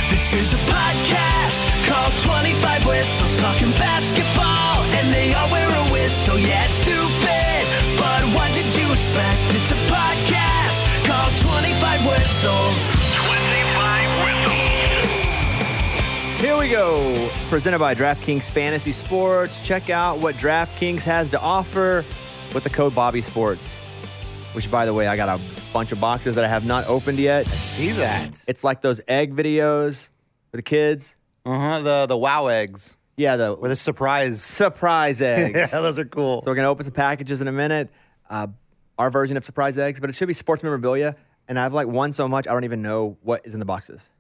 This is a podcast called 25 Whistles, talking basketball, and they all wear a whistle. Yeah, it's stupid, but what did you expect? It's a podcast called 25 Whistles. 25 Whistles. Here we go. Presented by DraftKings Fantasy Sports. Check out what DraftKings has to offer with the code Bobby Sports, which, by the way, I got a bunch of boxes that I have not opened yet. I see that. It's like those egg videos for the kids. The wow eggs. Yeah, With a surprise. surprise eggs. Yeah, those are cool. So we're going to open some packages in a minute. Our version of surprise eggs, but it should be sports memorabilia. And I've won so much, I don't even know what is in the boxes.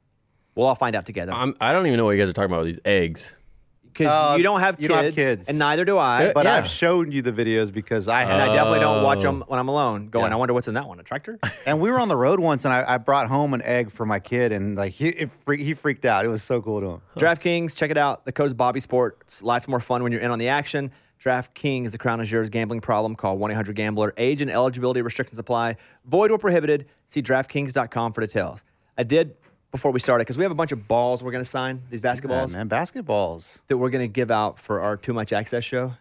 We'll all find out together. I don't even know what you guys are talking about with these eggs. Because you don't have you don't have kids, kids. and neither do I. But Yeah. I've shown you the videos because I And have. I definitely don't watch them when I'm alone, going, Yeah. I wonder what's in that one, a tractor? And we were on the road once, and I brought home an egg for my kid, and he freaked out. It was so cool to him. DraftKings, check it out. The code is Bobby Sports. Life's more fun when you're in on the action. DraftKings, the crown is yours. Gambling problem, call 1-800-GAMBLER. Age and eligibility restrictions apply. Void or prohibited. See DraftKings.com for details. I did, before we started, because we have a bunch of balls we're going to sign, these basketballs, Yeah, man, basketballs. that we're going to give out for our Too Much Access show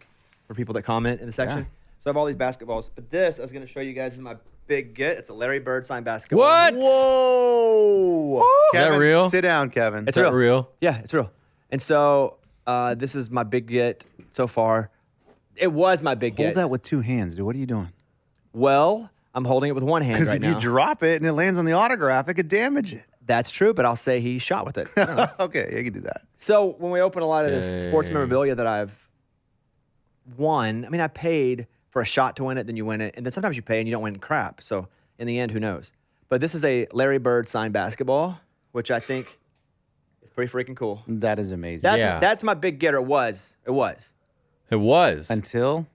for people that comment in the section. Yeah. So I have all these basketballs. But this, I was going to show you guys, is my big get. It's a Larry Bird signed basketball. What? Whoa! that Kevin, real? Sit down, Kevin. It's Is that real? Yeah, it's real. And so this is my big get so far. It was my big Hold get. that with two hands, dude. What are you doing? Well, I'm holding it with one hand Because right if now. you drop it and it lands on the autograph, it could damage it. That's true, but I'll say he shot with it. I don't know. Okay, you can do that. So when we open a lot of this sports Dang. memorabilia that I've won, I mean, I paid for a shot to win it, then you win it, and then sometimes you pay and you don't win crap. So in the end, who knows? But this is a Larry Bird signed basketball, which I think is pretty freaking cool. That is amazing. That's my big getter. It was. It was. Until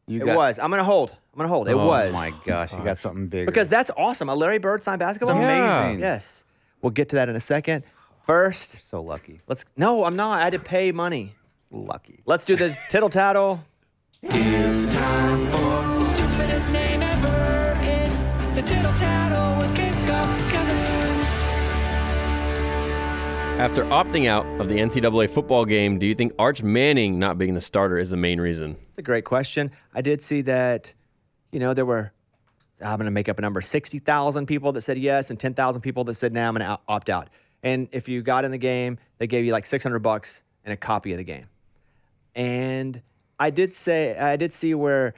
you It got. was. I'm gonna hold. It Oh was. my gosh, you got something bigger. Because that's awesome. A Larry Bird signed basketball. It's Yeah. amazing. Yes. We'll get to that in a second. First, So lucky. no, I'm not. I had to pay money. Lucky. Let's do the tittle tattle. It's time for the stupidest name ever. It's the Tittle Tattle with Kickoff Kevin. After opting out of the NCAA football game, do you think Arch Manning not being the starter is the main reason? It's a great question. I did see that, there were, I'm going to make up a number, 60,000 people that said yes and 10,000 people that said, nah, I'm going to opt out. And if you got in the game, they gave you like $600 and a copy of the game. And I did see where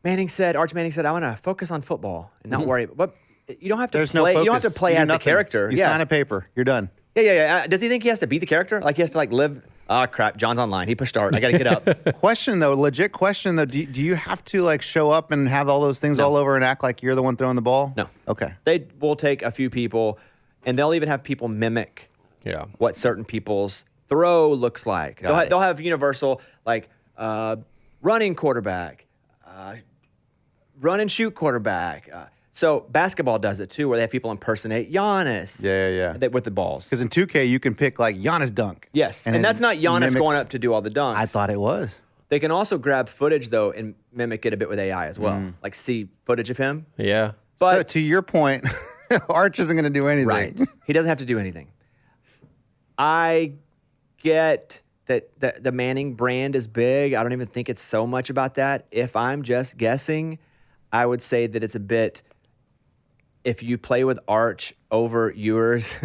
Arch Manning said, I want to focus on football and not worry. But you don't have to There's play. no focus. You don't have to play You do as the nothing. character. You sign a paper. You're done. Yeah. Does he think he has to be the character? Like he has to live? Ah, crap. John's online. He pushed start. I got to get up. Question though, legit question though. Do you have to show up and have all those things all over and act like you're the one throwing the ball? No. Okay. They will take a few people, and they'll even have people mimic Yeah. what certain people's throw looks like. Got it. They'll have universal, running quarterback, run and shoot quarterback. So basketball does it too, where they have people impersonate Giannis. Yeah. With the balls. Because in 2K you can pick Giannis dunk. Yes, and it that's not Giannis mimics- going up to do all the dunks. I thought it was. They can also grab footage though and mimic it a bit with AI as well, Mm. like see footage of him. Yeah. But so to your point, Arch isn't going to do anything. Right. He doesn't have to do anything. I get that the Manning brand is big. I don't even think it's so much about that. If I'm just guessing, I would say that it's a bit, if you play with Arch over yours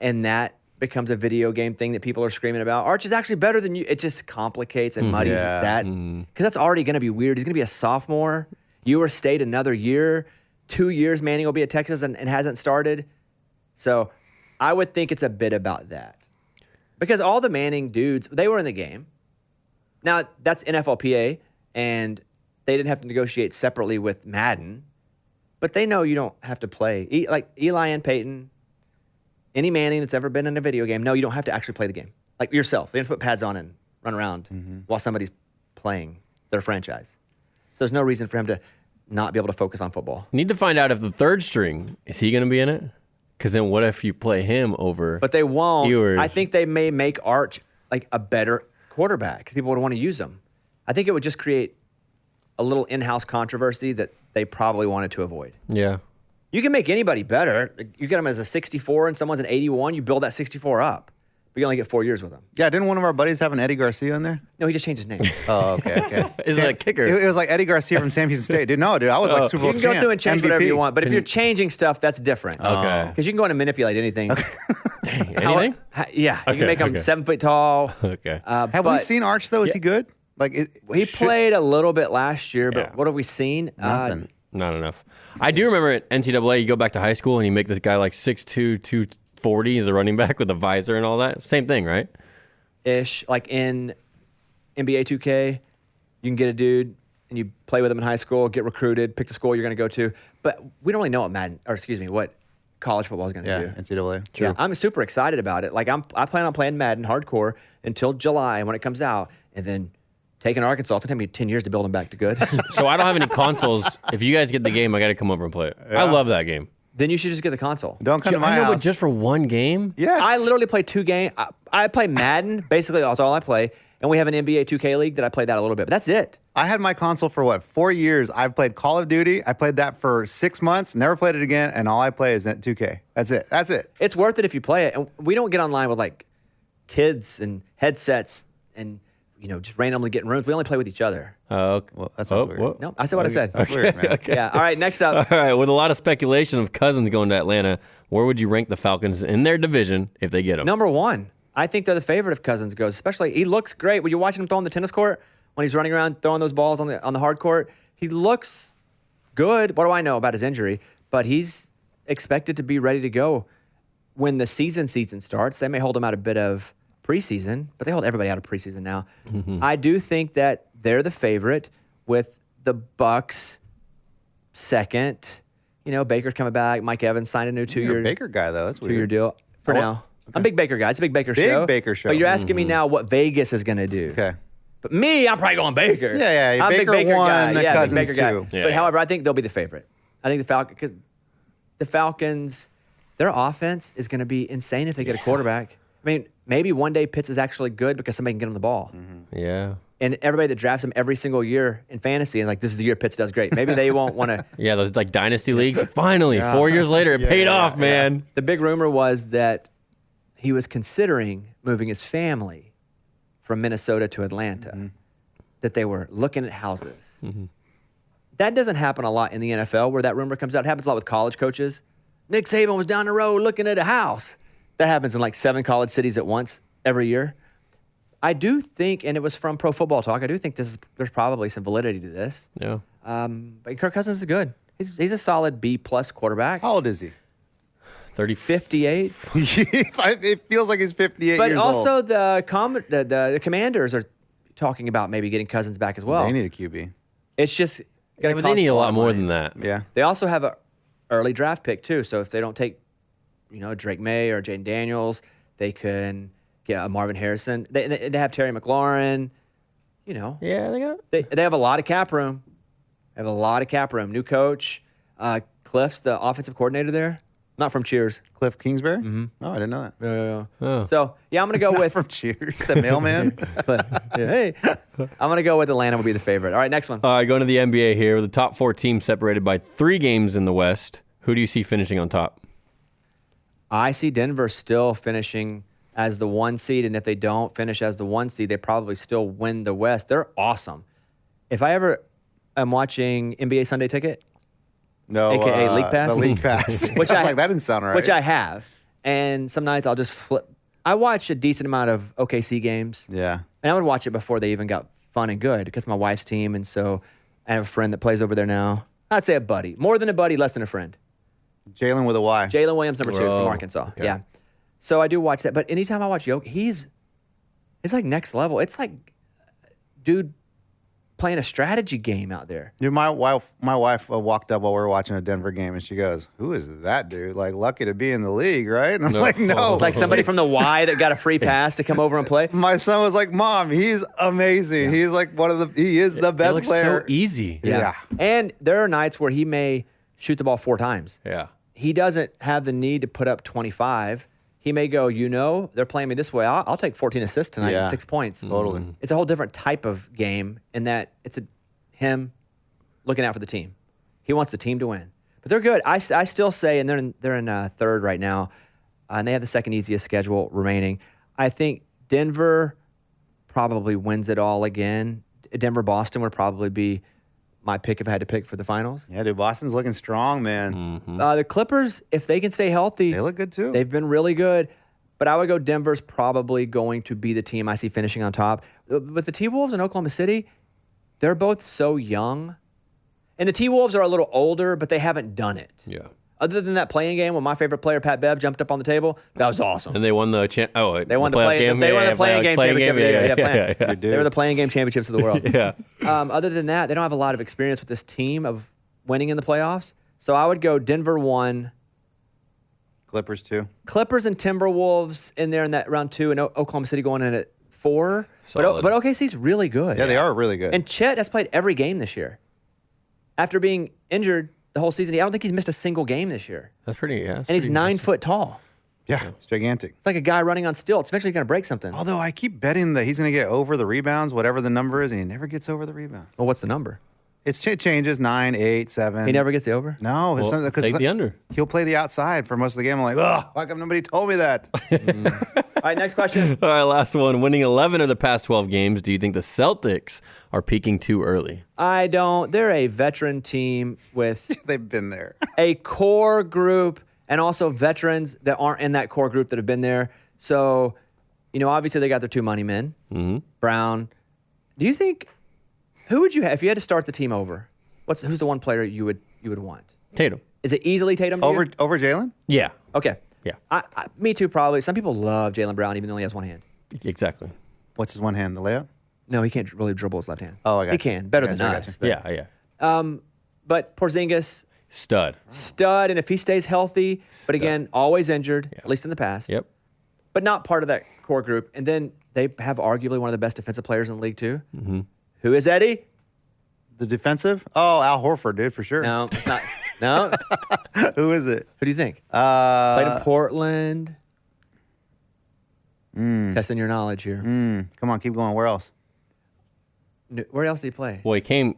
and that becomes a video game thing that people are screaming about, Arch is actually better than you. It just complicates and muddies Yeah. that. Because that's already going to be weird. He's going to be a sophomore. Ewer stayed another year. 2 years Manning will be at Texas and hasn't started. So I would think it's a bit about that. Because all the Manning dudes, they were in the game. Now, that's NFLPA, and they didn't have to negotiate separately with Madden. But they know you don't have to play. Like Eli and Peyton, any Manning that's ever been in a video game, no, you don't have to actually play the game. Like yourself. They have to put pads on and run around while somebody's playing their franchise. So there's no reason for him to not be able to focus on football. Need to find out if the third string, is he going to be in it? Because then what if you play him over? But they won't. Ewers? I think they may make Arch like a better quarterback because people would want to use him. I think it would just create a little in-house controversy that they probably wanted to avoid. Yeah. You can make anybody better. Like, you get them as a 64 and someone's an 81. You build that 64 up. But you only get 4 years with them. Yeah, didn't one of our buddies have an Eddie Garcia in there? No, he just changed his name. Oh, okay. Is it a kicker? It was like Eddie Garcia from Sam Houston State. Dude, no, dude, I was like Super Bowl You can go champ, through and change whatever MVP. you want. But if you're changing stuff, that's different. Okay. Because you can go in and manipulate anything. Anything? Yeah. You Okay, can make them okay. 7 foot tall. Okay. Have we but seen Arch though? Is he good? Like He played a little bit last year, but Yeah. what have we seen? Nothing. Not enough. I do remember at NCAA, you go back to high school and you make this guy like 6'2", 240 as a running back with a visor and all that. Same thing, right? Ish. Like in NBA 2K, you can get a dude and you play with him in high school, get recruited, pick the school you're going to go to. But we don't really know what college football is going to Yeah, do. NCAA. Yeah, I'm super excited about it. Like I plan on playing Madden hardcore until July when it comes out, and then taking Arkansas. It's gonna take me 10 years to build them back to good. So I don't have any consoles. If you guys get the game, I got to come over and play it. I love that game. Then you should just get the console. Don't come to my I know, house. but just for one game? yes. I literally play 2 games. I play Madden. Basically, that's all I play. And we have an NBA 2K league that I play that a little bit. But that's it. I had my console for what, 4 years. I've played Call of Duty. I played that for 6 months. Never played it again. And all I play is 2K. That's it. That's it. It's worth it if you play it. And we don't get online with like kids and headsets and just randomly get in rooms. We only play with each other. Okay. Well, that sounds weird. No, I said what I said. That's weird, man. Yeah. All right. Next up. All right. With a lot of speculation of Cousins going to Atlanta, where would you rank the Falcons in their division if they get him? Number 1. I think they're the favorite if Cousins goes. Especially, he looks great when you're watching him throw on the tennis court. When he's running around throwing those balls on the hard court, he looks good. What do I know about his injury? But he's expected to be ready to go when the season starts. They may hold him out a bit of preseason, but they hold everybody out of preseason now. I do think that they're the favorite with the Bucks second. Baker's coming back. Mike Evans signed a new You're a two-year Baker guy, though. That's weird. 2-year deal for now. I'm a big Baker guy. It's a big Baker Big show. Baker show. But you're asking me now what Vegas is going to do. Okay. But me, I'm probably going Baker. Yeah. I'm a Baker big Baker won, guy. Yeah, Cousins big Baker guy. too. Yeah, But yeah. however, I think they'll be the favorite. I think the Falcons, their offense is going to be insane if they get a quarterback. I mean, maybe one day Pitts is actually good because somebody can get him the ball. Yeah. And everybody that drafts him every single year in fantasy and like, this is the year Pitts does great. Maybe they won't want to. Yeah, those like dynasty leagues. Finally, 4 years later, it paid off, man. The big rumor was that he was considering moving his family from Minnesota to Atlanta, that they were looking at houses. That doesn't happen a lot in the NFL where that rumor comes out. It happens a lot with college coaches. Nick Saban was down the road looking at a house. That happens in like 7 college cities at once every year. I do think, and it was from Pro Football Talk, I do think there's probably some validity to this. Yeah. But Kirk Cousins is good. He's a solid B-plus quarterback. How old is he? 30. 58. It feels like he's 58 But years old. also the Commanders are talking about maybe getting Cousins back as well. They need a QB. It's just Yeah, gonna but they cost need a lot of more money. than that. Yeah. They also have an early draft pick too. So if they don't take, Drake May or Jaden Daniels, they can get Marvin Harrison. They have Terry McLaurin. Yeah, they got. They have a lot of cap room. They have a lot of cap room. New coach, Cliff's the offensive coordinator there. Not from Cheers. Cliff Kingsbury? Mm-hmm. Oh, I didn't know that. Oh. So yeah, I'm gonna go with From Cheers, the mailman. Cliff. Yeah, hey, I'm gonna go with Atlanta will be the favorite. All right, next one. All right, going to the NBA here with the top 4 teams separated by 3 games in the West. Who do you see finishing on top? I see Denver still finishing as the 1 seed, and if they don't finish as the 1 seed, they probably still win the West. They're awesome. If I ever am watching NBA Sunday Ticket, No, AKA League Pass? The League Pass. Which I I- was like, that didn't sound right. which I have, and some nights I'll just flip. I watch a decent amount of OKC games, Yeah. and I would watch it before they even got fun and good because my wife's team, and so I have a friend that plays over there now. I'd say a buddy. More than a buddy, less than a friend. Jalen with a Y. Jalen Williams, number 2 from Oh, Arkansas. okay. Yeah. So I do watch that. But anytime I watch Jokic, it's like next level. It's like, dude, playing a strategy game out there. Dude, my wife walked up while we were watching a Denver game, and she goes, "Who is that dude? Like, lucky to be in the league, right?" And I'm like, "No." It's like somebody from the Y that got a free pass to come over and play. My son was like, "Mom, he's amazing. He's like he is the It best looks player." so easy. Yeah. And there are nights where he may shoot the ball 4 times. Yeah. He doesn't have the need to put up 25. He may go, they're playing me this way. I'll take 14 assists tonight Yeah. and 6 points. Totally. It's a whole different type of game in that it's him looking out for the team. He wants the team to win. But they're good. I still say, and they're in third right now, and they have the second easiest schedule remaining. I think Denver probably wins it all again. Denver-Boston would probably be my pick if I had to pick for the finals. Yeah, dude, Boston's looking strong, man. The Clippers, if they can stay healthy, They look good too. they've been really good. But I would go Denver's probably going to be the team I see finishing on top. But the T-Wolves in Oklahoma City, they're both so young. And the T-Wolves are a little older, but they haven't done it. Yeah. Other than that playing game when my favorite player, Pat Bev, jumped up on the table, that was awesome. And they won the They won the playing game championship. Yeah. They were the playing game championships of the world. Yeah. Other than that, they don't have a lot of experience with this team of winning in the playoffs. So I would go Denver 1, Clippers too. Clippers and Timberwolves in there in that round 2, and Oklahoma City going in at 4. Solid. But OKC's really good. Yeah, they are really good. And Chet has played every game this year. After being injured the whole season, I don't think he's missed a single game this year. That's pretty, yeah. And he's 9 foot tall. yeah, it's gigantic. It's like a guy running on stilts. Eventually, going to break something. Although I keep betting that he's going to get over the rebounds, whatever the number is, and he never gets over the rebounds. Well, what's the number? It changes 9, 8, 7. He never gets the over? No, it's Well, not because take the under. He'll play the outside for most of the game. I'm like, oh, why come nobody told me that? All right, next question. All right, last one. Winning 11 of the past 12 games, do you think the Celtics are peaking too early? I don't. They're a veteran team with They've been there. a core group and also veterans that aren't in that core group that have been there. So, obviously they got their 2 money men, Brown. Do you think, who would you have if you had to start the team over? Who's the one player you would want? Tatum. Is it easily Tatum? to Over you? Jalen? Yeah. Okay. Yeah. Me too, probably. Some people love Jaylen Brown, even though he has one hand. Exactly. What's his one hand? The layup? No, he can't really dribble his left hand. Oh, I got He you. can better I got than you, I got us. you. Yeah. But Porzingis, Stud. stud, and if he stays healthy, but again, always injured, at least in the past. Yep. But not part of that core group. And then they have arguably one of the best defensive players in the league too. Who is Eddie? The defensive? Oh, Al Horford, dude, for sure. No, it's not. No. Who is it? Who do you think? Played in Portland. Testing your knowledge here. Come on, keep going. Where else? Where else did he play? Well, he came,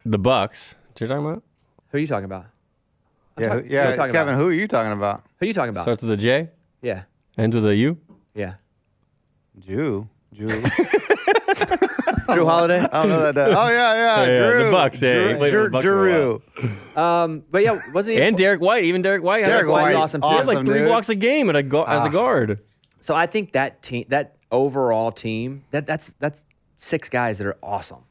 the Bucks. What you talking about? Who are you talking about? Yeah, who are you talking Kevin, about? who are you talking about? Who are you talking about? Starts with a J, Yeah. ends with a U. Yeah. Jew. Drew Holiday. I don't know that. Oh, yeah, Drew. the Bucks. Yeah, he played for the Bucks for a Drew. But yeah, wasn't he? And Derek White. Even Derek White. had Derek like- White's White, awesome, too. He had like awesome, 3 dude. blocks a game as a guard. So I think that team, that overall team, that's 6 guys that are awesome.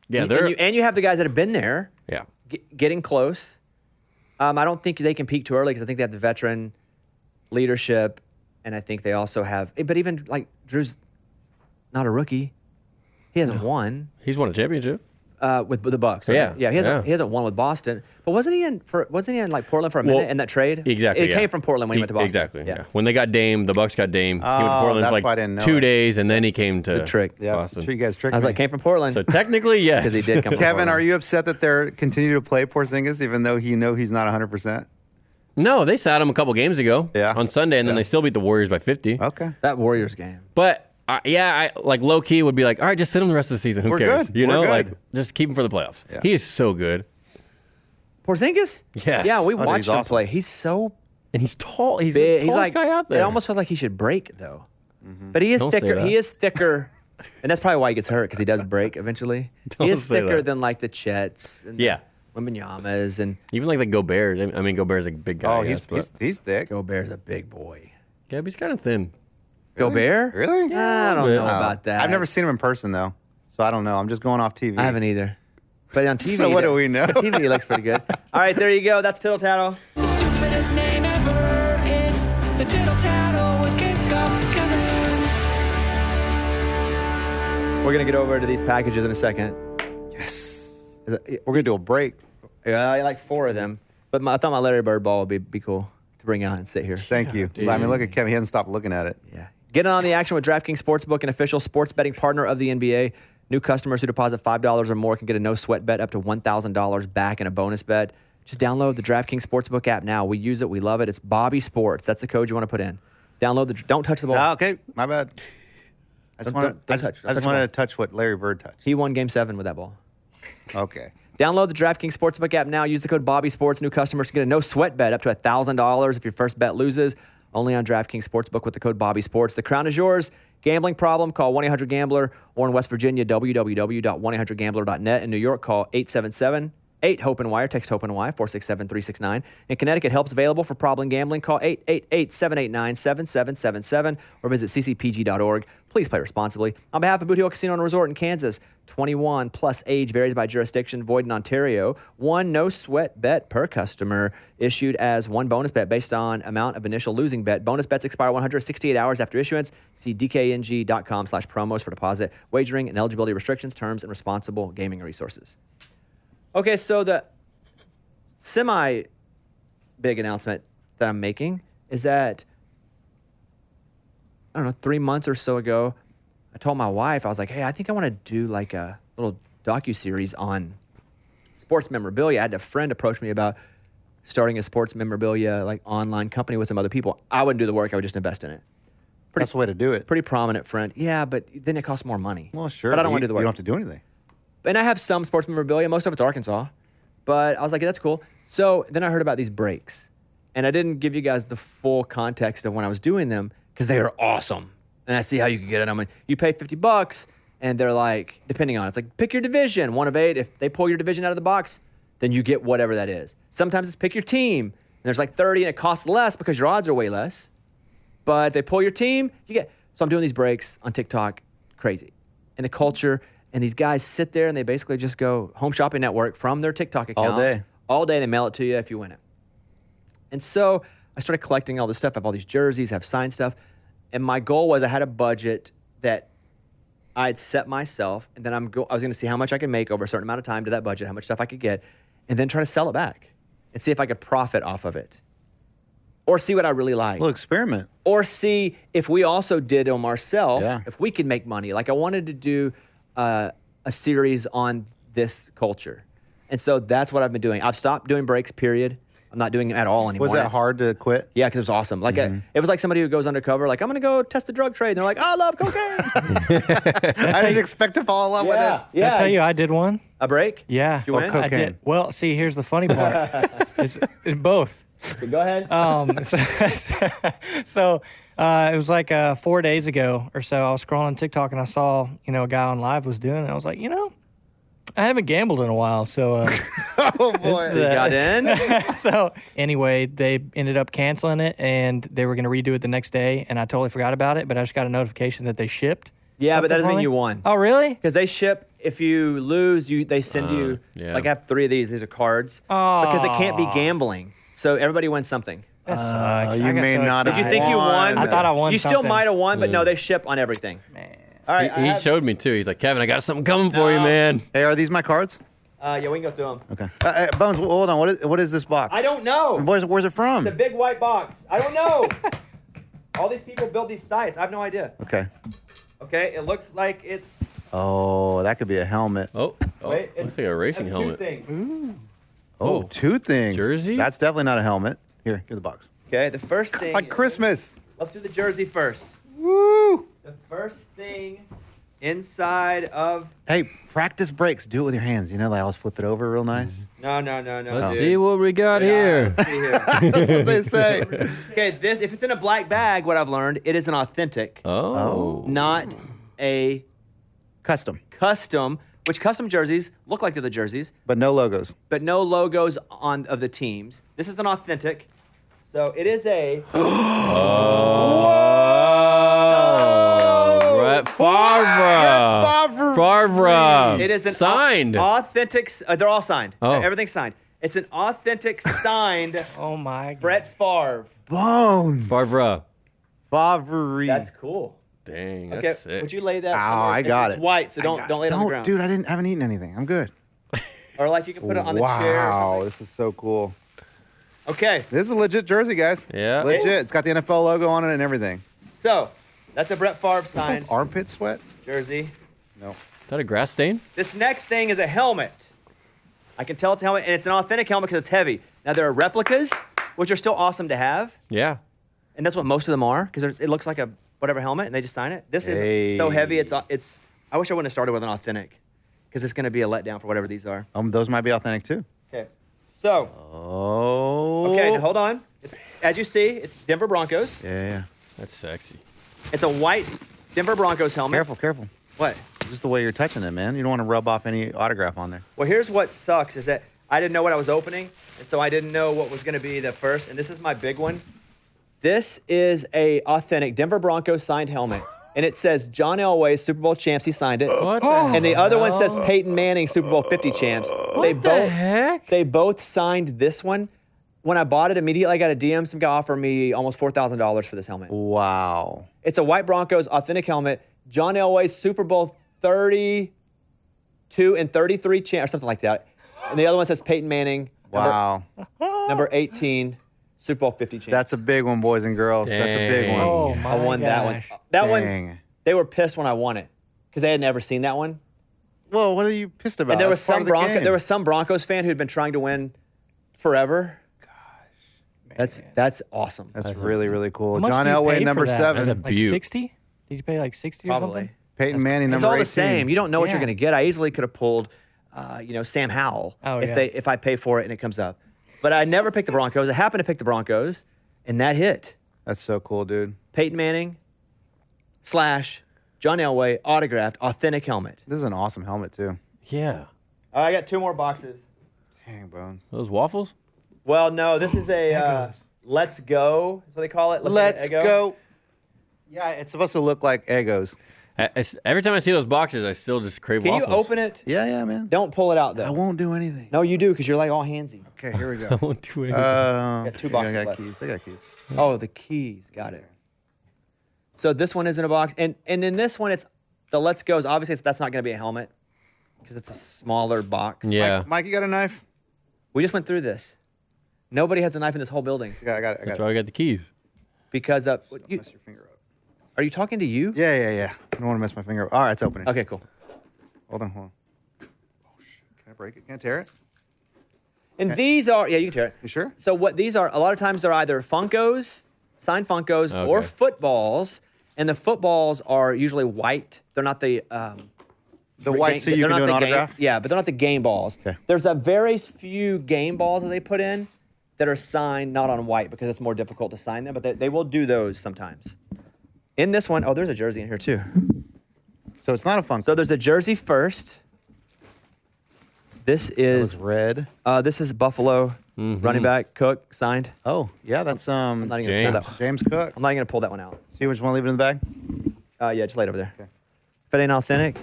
Yeah, And you have the guys that have been there. yeah. Getting close. I don't think they can peak too early because I think they have the veteran leadership, and I think they also have. But even like Drew's not a rookie. He hasn't won He's won a championship. with the Bucks. Right? Yeah, He hasn't. yeah. He hasn't won with Boston. But wasn't he in like Portland for a minute in that trade? Exactly. It yeah. came from Portland when he went to Boston. Exactly. Yeah. Yeah. When they got Dame, the Bucks got Dame. He went to Oh, Portland that's for why I like didn't know 2 it. days, and then he came to The trick. Yeah, Boston. sure you guys tricked I was me. like, came from Portland So technically, yes. because he did come from Kevin, Portland. are you upset that they're continue to play Porzingis even though he's not 100%? No, they sat him a couple games ago. Yeah. On Sunday, and then they still beat the Warriors by 50. Okay. that Warriors game? But I like low key would be like, all right, just sit him the rest of the season. Who We're cares? good. You know, We're like good. just keep him for the playoffs. Yeah. He is so good, Porzingis? Yes. Yeah, we Oh, dude, watched he's him awesome. play. He's so and he's tall. He's big. the He's tallest like guy out there. It almost feels like he should break though. But he is Don't say thicker. that. He is thicker, and that's probably why he gets hurt because he does break eventually. Don't he is say thicker that. than like the Chets, and Yeah. the Wembanyama's, and Even like the Gobert. I mean, Gobert's a big guy. Oh, I guess, he's thick. Gobert's a big boy. yeah, but he's kind of thin. Gobert? Really? I don't bit. know about that. I've never seen him in person though, so I don't know. I'm just going off TV. I haven't either. But on TV, So what do we know? TV he looks pretty good. All right, there you go. That's Tittle Tattle. The stupidest name ever. It's the Tittle Tattle with Kickoff Kevin. We're gonna get over to these packages in a second. Yes. Is it- We're gonna do a break. Yeah, I like 4 of them. But I thought my Larry Bird ball would be cool to bring out and sit here. Thank you. I mean, look at Kevin. He hasn't stopped looking at it. Yeah. Get on the action with DraftKings Sportsbook, an official sports betting partner of the NBA. New customers who deposit $5 or more can get a no-sweat bet up to $1,000 back in a bonus bet. Just download the DraftKings Sportsbook app now. We use it. We love it. It's Bobby Sports. That's the code you want to put in. Download the. Don't touch the ball. Ah, okay, my bad. I just Don't wanted touch to touch what Larry Bird touched. He won Game 7 with that ball. Okay. Download the DraftKings Sportsbook app now. Use the code BobbySports. New customers can get a no sweat bet up to $1,000 if your first bet loses. Only on DraftKings Sportsbook with the code BobbySports. The crown is yours. Gambling problem? Call 1-800-GAMBLER. Or in West Virginia, www.1800gambler.net. In New York, call 877-8-HOPE-NY or text HOPE-NY 467-369. In Connecticut, help's available for problem gambling. Call 888-789-7777 or visit ccpg.org. Please play responsibly. On behalf of Boot Hill Casino and Resort in Kansas, 21 plus age varies by jurisdiction, void in Ontario. One no sweat bet per customer issued as one bonus bet based on amount of initial losing bet. Bonus bets expire 168 hours after issuance. See dkng.com/promos for deposit, wagering, and eligibility restrictions, terms, and responsible gaming resources. Okay, so the semi-big announcement that I'm making is that, I don't know, 3 months or so ago, I told my wife, I was like, hey, I think I want to do like a little docuseries on sports memorabilia. I had a friend approach me about starting a sports memorabilia like online company with some other people. I wouldn't do the work. I would just invest in it. That's the way to do it. Pretty prominent friend. Yeah, but then it costs more money. Well, sure. But I don't want to do the work. You don't have to do anything. And I have some sports memorabilia. Most of it's Arkansas. But I was like, that's cool. So then I heard about these breaks. And I didn't give you guys the full context of when I was doing them because they are awesome. And I see how you can get it. I mean, you pay $50 and they're like, depending on it, it's like pick your division, 1 of 8. If they pull your division out of the box, then you get whatever that is. Sometimes it's pick your team. And there's like 30 and it costs less because your odds are way less. But they pull your team, you get. So I'm doing these breaks on TikTok, crazy. And the culture, and these guys sit there and they basically just go Home Shopping Network from their TikTok account. All day. All day, they mail it to you if you win it. And so I started collecting all this stuff. I have all these jerseys, I have signed stuff. And my goal was I had a budget that I had set myself, and then I was going to see how much I could make over a certain amount of time to that budget, how much stuff I could get, and then try to sell it back and see if I could profit off of it. Or see what I really like. A little experiment. Or see if we also did them ourselves, Yeah. if we could make money. Like I wanted to do a series on this culture. And so that's what I've been doing. I've stopped doing breaks, period. I'm not doing it at all anymore. Was that hard to quit? Yeah, because it was awesome. Like it was like somebody who goes undercover, like I'm gonna go test the drug trade. And they're like, I love cocaine. I didn't expect to fall in love with it. yeah. I tell you, I did one. A break? Yeah. Did you win? cocaine. I did. Well, see, here's the funny part. it's both. Go ahead. So it was like 4 days ago or so. I was scrolling TikTok and I saw, a guy on live was doing it. I was like, I haven't gambled in a while, so Oh, boy. You got in? so anyway, they ended up canceling it and they were going to redo it the next day, and I totally forgot about it. But I just got a notification that they shipped. Yeah, but that doesn't something mean for me. you won. Oh, really? Because they ship, if you lose, they send you, yeah. like I have 3 of these. These are cards. Because it can't be gambling. So everybody wins something. That sucks. You I got may so not have Did you think you won? I thought I won. You still something. might have won, but no, they ship on everything. Man. All right. He showed me too. He's like, Kevin, I got something coming for you, No. man. Hey, are these my cards? Yeah, we can go through them. Okay. Bones, hold on. What is this box? I don't know. Where's it from? It's a big white box. I don't know. All these people build these sites. I have no idea. Okay. Okay, it looks like it's. Oh, that could be a helmet. Oh, Wait, looks like a racing two helmet. things. Oh, 2 things. Jersey? That's definitely not a helmet. Here the box. Okay, the first thing. It's like Christmas. Let's do the jersey first. Woo! The first thing inside of. Hey, practice breaks. Do it with your hands. Like always flip it over real nice. No. Let's dude. see what we got Yeah, here. let's see here. That's what they say. Okay, if it's in a black bag, what I've learned, it is an authentic, Oh. not a Custom, custom. Which custom jerseys look like they're the jerseys, but no logos. but no logos of the teams. This is an authentic. So it is a. Brett Favre. Favre. It is an signed. authentic. They're all signed. Oh. Everything's signed. It's an authentic signed Oh my God. Brett Favre. Bones. Favre. Favre. That's cool. Dang, Okay, that's sick. would you lay that? Ow, somewhere? I got it's it. white, so don't lay it on the ground. Dude, haven't eaten anything. I'm good. Or like you can put it on the wow, chair. Or something. this is so cool. Okay, This is a legit jersey, guys. Yeah. Legit. It's got the NFL logo on it and everything. so that's a Brett Favre Is this signed like armpit sweat? jersey. No. Is that a grass stain? This next thing is a helmet. I can tell it's a helmet, and it's an authentic helmet because it's heavy. Now there are replicas, which are still awesome to have, Yeah. and that's what most of them are because it looks like a whatever helmet, and they just sign it. This is so Hey. heavy. It's. I wish I wouldn't have started with an authentic. because it's going to be a letdown for whatever these are. Those might be authentic too. Okay. So, Oh. okay, now hold on. As you see, it's Denver Broncos. Yeah. That's sexy. It's a white Denver Broncos helmet. Careful. What? Just the way you're touching it, man. You don't want to rub off any autograph on there. Well, here's what sucks is that I didn't know what I was opening, and so I didn't know what was going to be the first. And this is my big one. This is a authentic Denver Broncos signed helmet, and it says John Elway, Super Bowl champs. He signed it. What the And the other one says Peyton Manning, Super Bowl 50 champs. What the heck? They both signed this one. When I bought it, immediately I got a DM. Some guy offered me almost $4,000 for this helmet. Wow. It's a white Broncos authentic helmet. John Elway, Super Bowl 32 and 33 champ, or something like that. And the other one says Peyton Manning, Wow. number 18, Super Bowl 50 champ. That's a big one, boys and girls. That's a big Dang. one. Oh my I won that one. gosh. That one, Dang. they were pissed when I won it because they had never seen that one. Well, what are you pissed about? And there was That's part some of the game. there was some Broncos fan who'd been trying to win forever. That's awesome. That's really, really cool. How much John do you Elway, pay number for that? 7. That's a Like Butte. 60? Did you pay like 60 or Probably. something? Peyton Manning, number It's all 18. the same. You don't know what you're Yeah. going to get. I easily could have pulled, Sam Howell Oh, yeah. if I pay for it and it comes up. But I never picked the Broncos. I happened to pick the Broncos, and that hit. That's so cool, dude. Peyton Manning / John Elway autographed authentic helmet. This is an awesome helmet, too. Yeah. I got 2 more boxes. Dang, Bones. Those waffles? Well, no, this is a Let's Go. That's what they call it. Let's Eggo. go. Yeah, it's supposed to look like Eggos. Every time I see those boxes, I still just crave Can waffles. you open it? Yeah, man. Don't pull it out though. I won't do anything. No, you do because you're like all handsy. Okay, here we go. I won't do anything. got 2 boxes I got left. keys. I got keys. Oh, the keys. Got it. So this one is in a box, and in this one, it's the Let's Go's. Obviously, that's not going to be a helmet because it's a smaller box. yeah. Mike, you got a knife? We just went through this. Nobody has a knife in this whole building I got it. That's why I got the keys. because Mess your finger up. are you talking to you? Yeah. I don't want to mess my finger up. All right, it's opening. Okay, cool. Hold on. Oh, shit. Can I break it? Can I tear it? And these are you can tear it. You sure? So what these are, a lot of times they're either Funkos, signed Funkos, or Okay. footballs, and the footballs are usually white. They're not the white so you they're can do not an the game- autograph? yeah, but they're not the game balls. Okay. There's a very few game balls that they put in that are signed not on white because it's more difficult to sign them, but they will do those sometimes. In this one, there's a jersey in here too. So it's not a Funko. So there's a jersey first. This It's is red. this is Buffalo running back Cook signed. Oh, yeah, that's I'm not even gonna pull that. James Cook. I'm not even gonna pull that one out. So you just want to leave it in the bag? Yeah, just lay it over there. If it ain't authentic,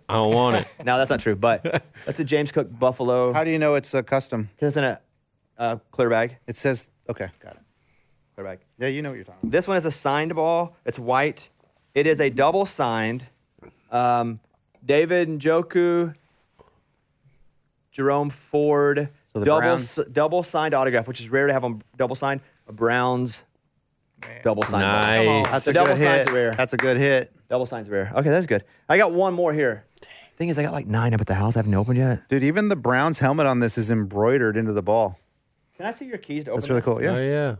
I don't want it. no, that's not true. But that's a James Cook Buffalo. How do you know it's a custom? It's in a clear bag. It says, okay, got it. Clear bag. Yeah, you know what you're talking about. This one is a signed ball. It's white. It is a double signed. David Njoku, Jerome Ford. So the Browns- double signed autograph, which is rare to have them double signed. A Browns double signed ball. Nice. That's The a double good sign's hit. rare. That's a good hit. Double sign's rare. Okay, that's good. I got one more here. Thing is, I got like 9 up at the house. I haven't opened yet. Dude, even the Browns helmet on this is embroidered into the ball. Can I see your keys to open That's really this? cool. Yeah. Oh yeah.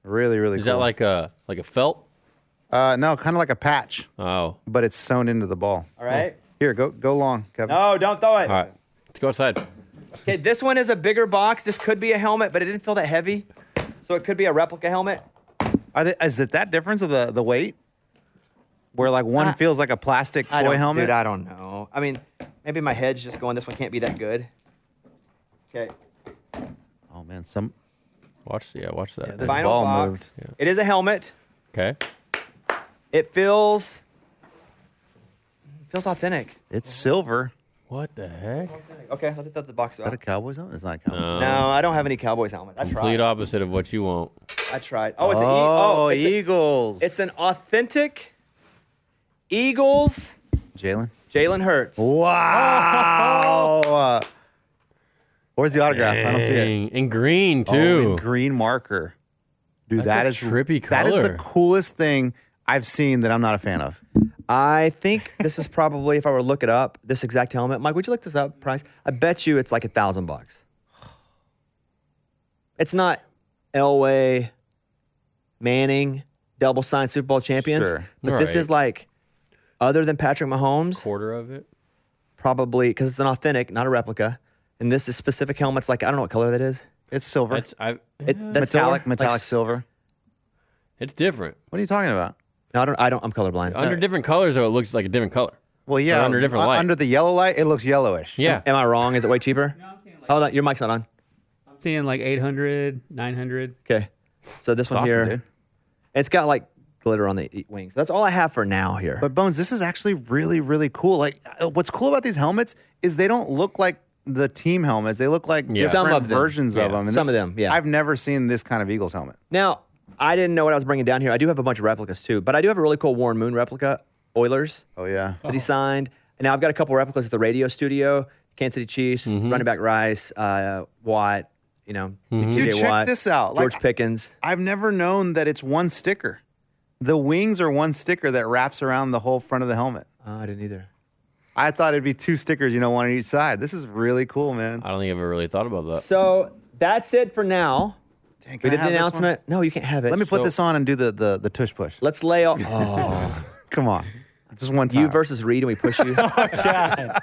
Really, really Is cool. that like a felt? No, kind of like a patch, Oh. but it's sewn into the ball. All right. Here, go long, Kevin. No, don't throw it. All right. Let's go outside. Okay, this one is a bigger box. This could be a helmet, but it didn't feel that heavy. So it could be a replica helmet. Is it that difference of the weight? Where like one feels like a plastic toy helmet? Dude, I don't know. I mean, maybe my head's just going, this one can't be that good. Okay. Oh man, Watch that. this Final ball box. moved. Yeah. It is a helmet. Okay. It feels authentic. It's silver. What the heck? Okay, let's put the box Is that a out. Cowboys helmet? It's not a Cowboys. No, I don't have any Cowboys helmets. I Complete tried. opposite of what you want. I tried. Oh, it's Oh, it's Eagles. it's an authentic Eagles Jalen. Jalen Hurts. Wow. Where's the autograph? I don't see it. Dang. In green Oh, too. in green marker. Dude, That's a trippy That is the color. coolest thing I've seen that I'm not a fan of. I think this is probably, if I were to look it up, this exact helmet. Mike, would you look this up? Price? I bet you it's like $1,000. It's not Elway, Manning, double signed Super Bowl champions. Sure. But this Right. is like, other than Patrick Mahomes, Quarter of it. probably because it's an authentic, not a replica. And this is specific helmets. Like I don't know what color that is. It's silver. That's That's metallic, silver? metallic Like, silver. it's different. What are you talking about? No, I don't. I'm colorblind. Under different colors, though, it looks like a different color. Well, yeah, Or under different light. Under the yellow light, it looks yellowish. Yeah. Am I wrong? Is it way cheaper? Hold on, your mic's not on. I'm seeing like 800, 900. Okay, so this one Awesome, here, dude. it's got like glitter on the wings. That's all I have for now here. But Bones, this is actually really, really cool. Like, what's cool about these helmets is they don't look like the team helmets. They look like different Some of them. versions of Yeah. them. And Some of them, yeah. I've never seen this kind of Eagles helmet. Now, I didn't know what I was bringing down here. I do have a bunch of replicas too, but I do have a really cool Warren Moon replica, Oilers, Oh yeah. that he signed. And now I've got a couple replicas at the radio studio, Kansas City Chiefs, running back Rice, Watt, Dude, TJ check Watt, this out. George Like, Pickens. I've never known that it's one sticker. The wings are one sticker that wraps around the whole front of the helmet. I didn't either. I thought it'd be two stickers, one on each side. This is really cool, man. I don't think I've ever really thought about that. So that's it for now. Dang, We can I did have the this one? announcement. No, you can't have it. Let me put So this on and do the tush push. Let's lay all. Oh, Come on. Just one time. you versus Reed, and we push you. God.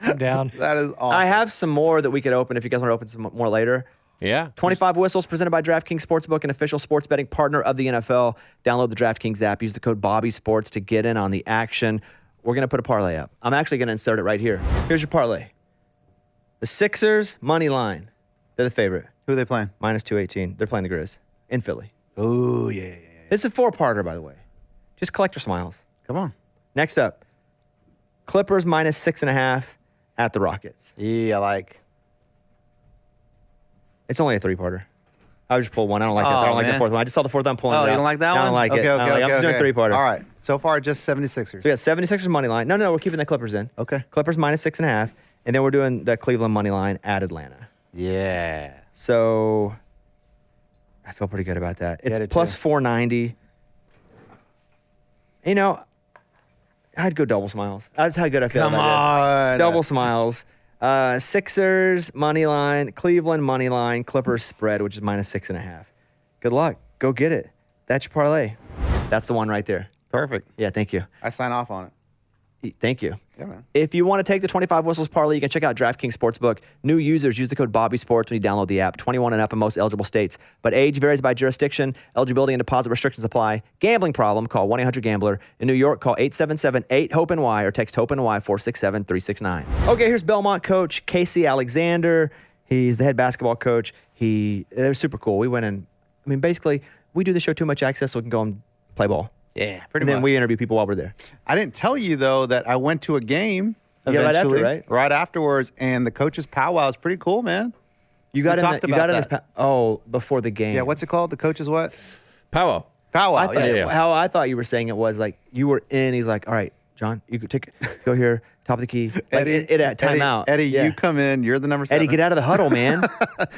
I'm down. That is awesome. I have some more that we could open if you guys want to open some more later. Yeah. 25 Whistles presented by DraftKings Sportsbook, an official sports betting partner of the NFL. Download the DraftKings app. Use the code BobbySports to get in on the action. We're going to put a parlay up. I'm actually going to insert it right here. Here's your parlay. The Sixers, money line. They're the favorite. Who are they playing? Minus 218. They're playing the Grizz in Philly. Oh, yeah. This is a four-parter, by the way. Just collect your smiles. Come on. Next up, Clippers minus 6.5 at the Rockets. Yeah, like. It's only a three-parter. I would just pull one. I don't like it. I Oh, don't like the man. fourth one. I just saw the fourth one pulling Oh, it you out. don't like that one? I don't like it. Okay, I don't like it. I'm just doing three-parter. All right. So far, just 76ers. So we got 76ers money line. No, we're keeping the Clippers in. Okay. Clippers minus 6.5. And then we're doing the Cleveland money line at Atlanta. Yeah. So I feel pretty good about that. It's Yeah, I do plus too. 490. I'd go double smiles. That's how good I feel Come about on. this. Double smiles. Sixers money line, Cleveland money line, Clippers spread, which is minus 6.5. Good luck. Go get it. That's your parlay. That's the one right there. Perfect. Yeah, thank you. I sign off on it. Thank you. Yeah, man. If you want to take the 25 Whistles parlay, you can check out DraftKings Sportsbook. New users use the code BobbySports when you download the app. 21 and up in most eligible states. But age varies by jurisdiction. Eligibility and deposit restrictions apply. Gambling problem? Call 1-800-GAMBLER. In New York, call 877-8-HOPE-NY or text HOPE-NY 467-369. Okay, here's Belmont coach Casey Alexander. He's the head basketball coach. It was super cool. We went in. I mean, basically, we do the show Too Much Access so we can go and play ball. Yeah, pretty And then much. we interview people while we're there. I didn't tell you, though, that I went to a game Yeah, right after, eventually. right? Right afterwards, and the coach's powwow is pretty cool, man. You got We in. talked You got about in this. that. Before the game. Yeah, what's it called? The coach's what? Powwow. Powwow. I thought, yeah. How I thought you were saying it was like you were in. He's like, all right, John, you could go here, top of the key. Like, it at timeout. Eddie, Yeah. you come in. You're the number 7. Eddie, get out of the huddle, man.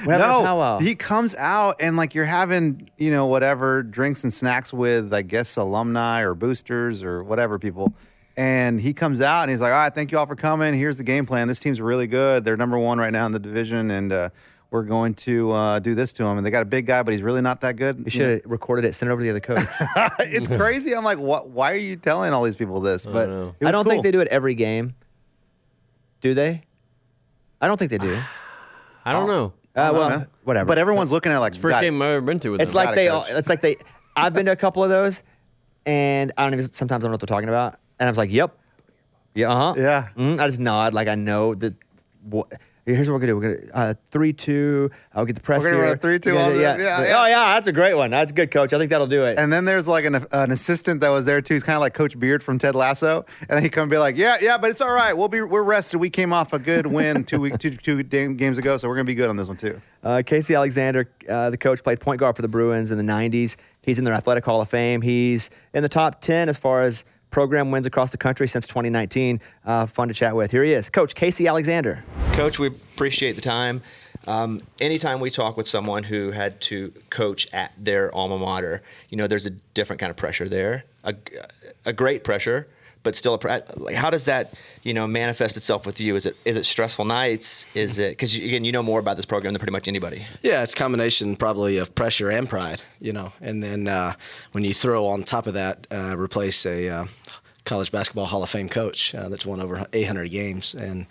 We're having a powwow. He comes out and like you're having, whatever drinks and snacks with, I guess, alumni or boosters or whatever people. And he comes out and he's like, all right, thank you all for coming. Here's the game plan. This team's really good. They're number 1 right now in the division. And we're going to do this to him. And they got a big guy, but he's really not that good. You should have recorded it, sent it over to the other coach. It's crazy. I'm like, what? Why are you telling all these people this? But know. it was I don't think cool. they do it every game. Do they? I don't think they do. I don't know. Well, man. whatever. But everyone's looking at it like, First God, game I've ever been to with It's them. like Got it, they. coach. It's like they. I've been to a couple of those, and I don't even. Sometimes I don't know what they're talking about, and I was like, "Yep, yeah, Yeah. I just nod like I know that. Here's what we're gonna do. We're gonna 3-2. I'll get the press We're gonna here. run 3-2 Yeah, on this. yeah. Yeah, Oh yeah. yeah, that's a great one. That's good, coach. I think that'll do it. And then there's like an assistant that was there too. He's kind of like Coach Beard from Ted Lasso. And then he come and be like, yeah, but it's all right. We're rested. We came off a good win two games ago, so we're gonna be good on this one too. Casey Alexander, the coach, played point guard for the Bruins in the 90s. He's in their Athletic Hall of Fame. He's in the top 10 as far as program wins across the country since 2019. Fun to chat with. Here he is, Coach Casey Alexander. Coach, we appreciate the time. Anytime we talk with someone who had to coach at their alma mater, there's a different kind of pressure there, a great pressure, but still like how does that manifest itself with you? Is it stressful nights? Is it because again you know more about this program than pretty much anybody? Yeah, it's a combination probably of pressure and pride, and then when you throw on top of that, replace a college basketball Hall of Fame coach that's won over 800 games and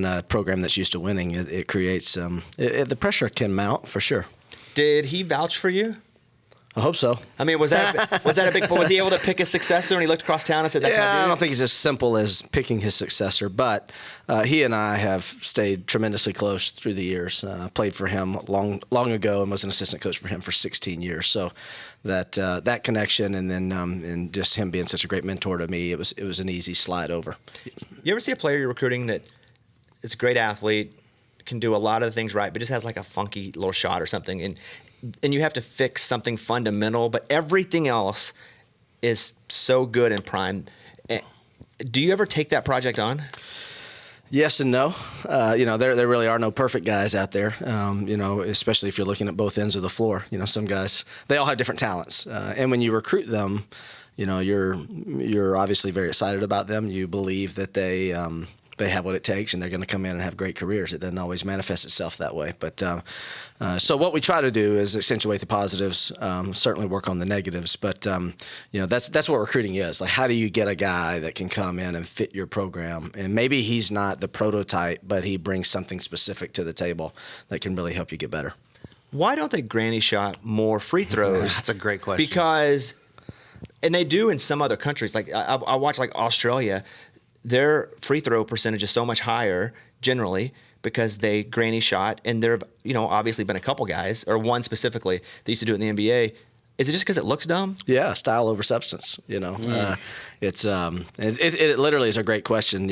a program that's used to winning. It creates the pressure can mount for sure. Did he vouch for you? I hope so. I mean, was that a big? Was he able to pick a successor, and he looked across town and said, "That's my Yeah, dude"? I don't think it's as simple as picking his successor, but he and I have stayed tremendously close through the years. Played for him long ago and was an assistant coach for him for 16 years. So that connection, and then and just him being such a great mentor to me, it was an easy slide over. You ever see a player you're recruiting that is a great athlete, can do a lot of the things right, but just has like a funky little shot or something, and you have to fix something fundamental, but everything else is so good and prime. Do you ever take that project on? Yes and no. There really are no perfect guys out there. Especially if you're looking at both ends of the floor. Some guys, they all have different talents, and when you recruit them, you're obviously very excited about them. You believe that they have what it takes, and they're going to come in and have great careers. It doesn't always manifest itself that way. But so what we try to do is accentuate the positives, certainly work on the negatives. But that's what recruiting is. Like, how do you get a guy that can come in and fit your program? And maybe he's not the prototype, but he brings something specific to the table that can really help you get better. Why don't they granny shot more free throws? That's a great question. Because, and they do in some other countries. Like I watch like Australia. Their free throw percentage is so much higher generally because they granny shot, and there have obviously been a couple guys, or one specifically, that used to do it in the NBA. Is it just because it looks dumb? Yeah, style over substance. It's it literally is a great question.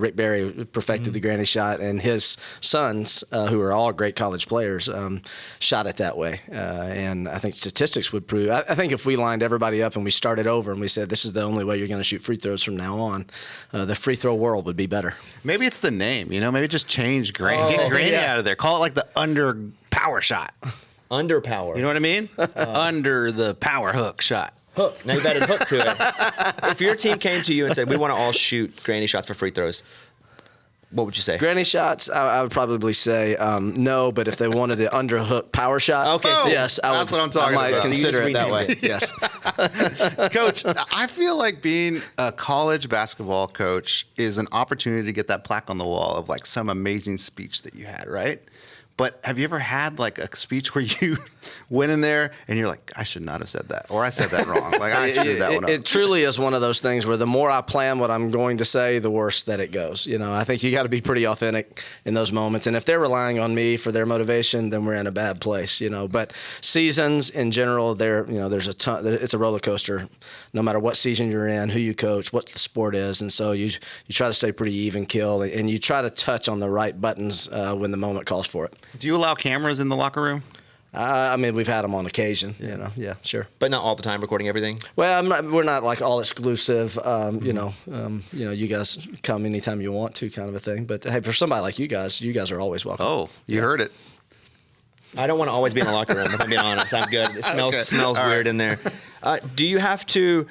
Rick Barry perfected the granny shot, and his sons, who are all great college players, shot it that way. And I think statistics would prove. I think if we lined everybody up and we started over and we said this is the only way you're going to shoot free throws from now on, the free throw world would be better. Maybe it's the name. Maybe just change granny. Get granny out of there. Call it like the under power shot. Underpower. You know what I mean? Under the power hook shot. Hook. Now you've added hook to it. If your team came to you and said, we want to all shoot granny shots for free throws, what would you say? Granny shots, I would probably say no, but if they wanted the underhook power shot, okay, so yes, that's what I'm talking I might about. consider So it that way. Yes. Coach, I feel like being a college basketball coach is an opportunity to get that plaque on the wall of like some amazing speech that you had, right? But have you ever had like a speech where you went in there and you're like, I should not have said that, or I said that wrong. Like I screwed that one up. It truly is one of those things where the more I plan what I'm going to say, the worse that it goes. I think you got to be pretty authentic in those moments. And if they're relying on me for their motivation, then we're in a bad place. But seasons in general, there's a ton. It's a roller coaster. No matter what season you're in, who you coach, what the sport is, and so you try to stay pretty even keel, and you try to touch on the right buttons when the moment calls for it. Do you allow cameras in the locker room? We've had them on occasion. Yeah, sure. But not all the time recording everything? Well, we're not like all exclusive. You guys come anytime you want to, kind of a thing. But hey, for somebody like you guys are always welcome. Oh, you heard it. I don't want to always be in the locker room, if I'm being honest. I'm good. It smells All weird right. in there. Do you have to,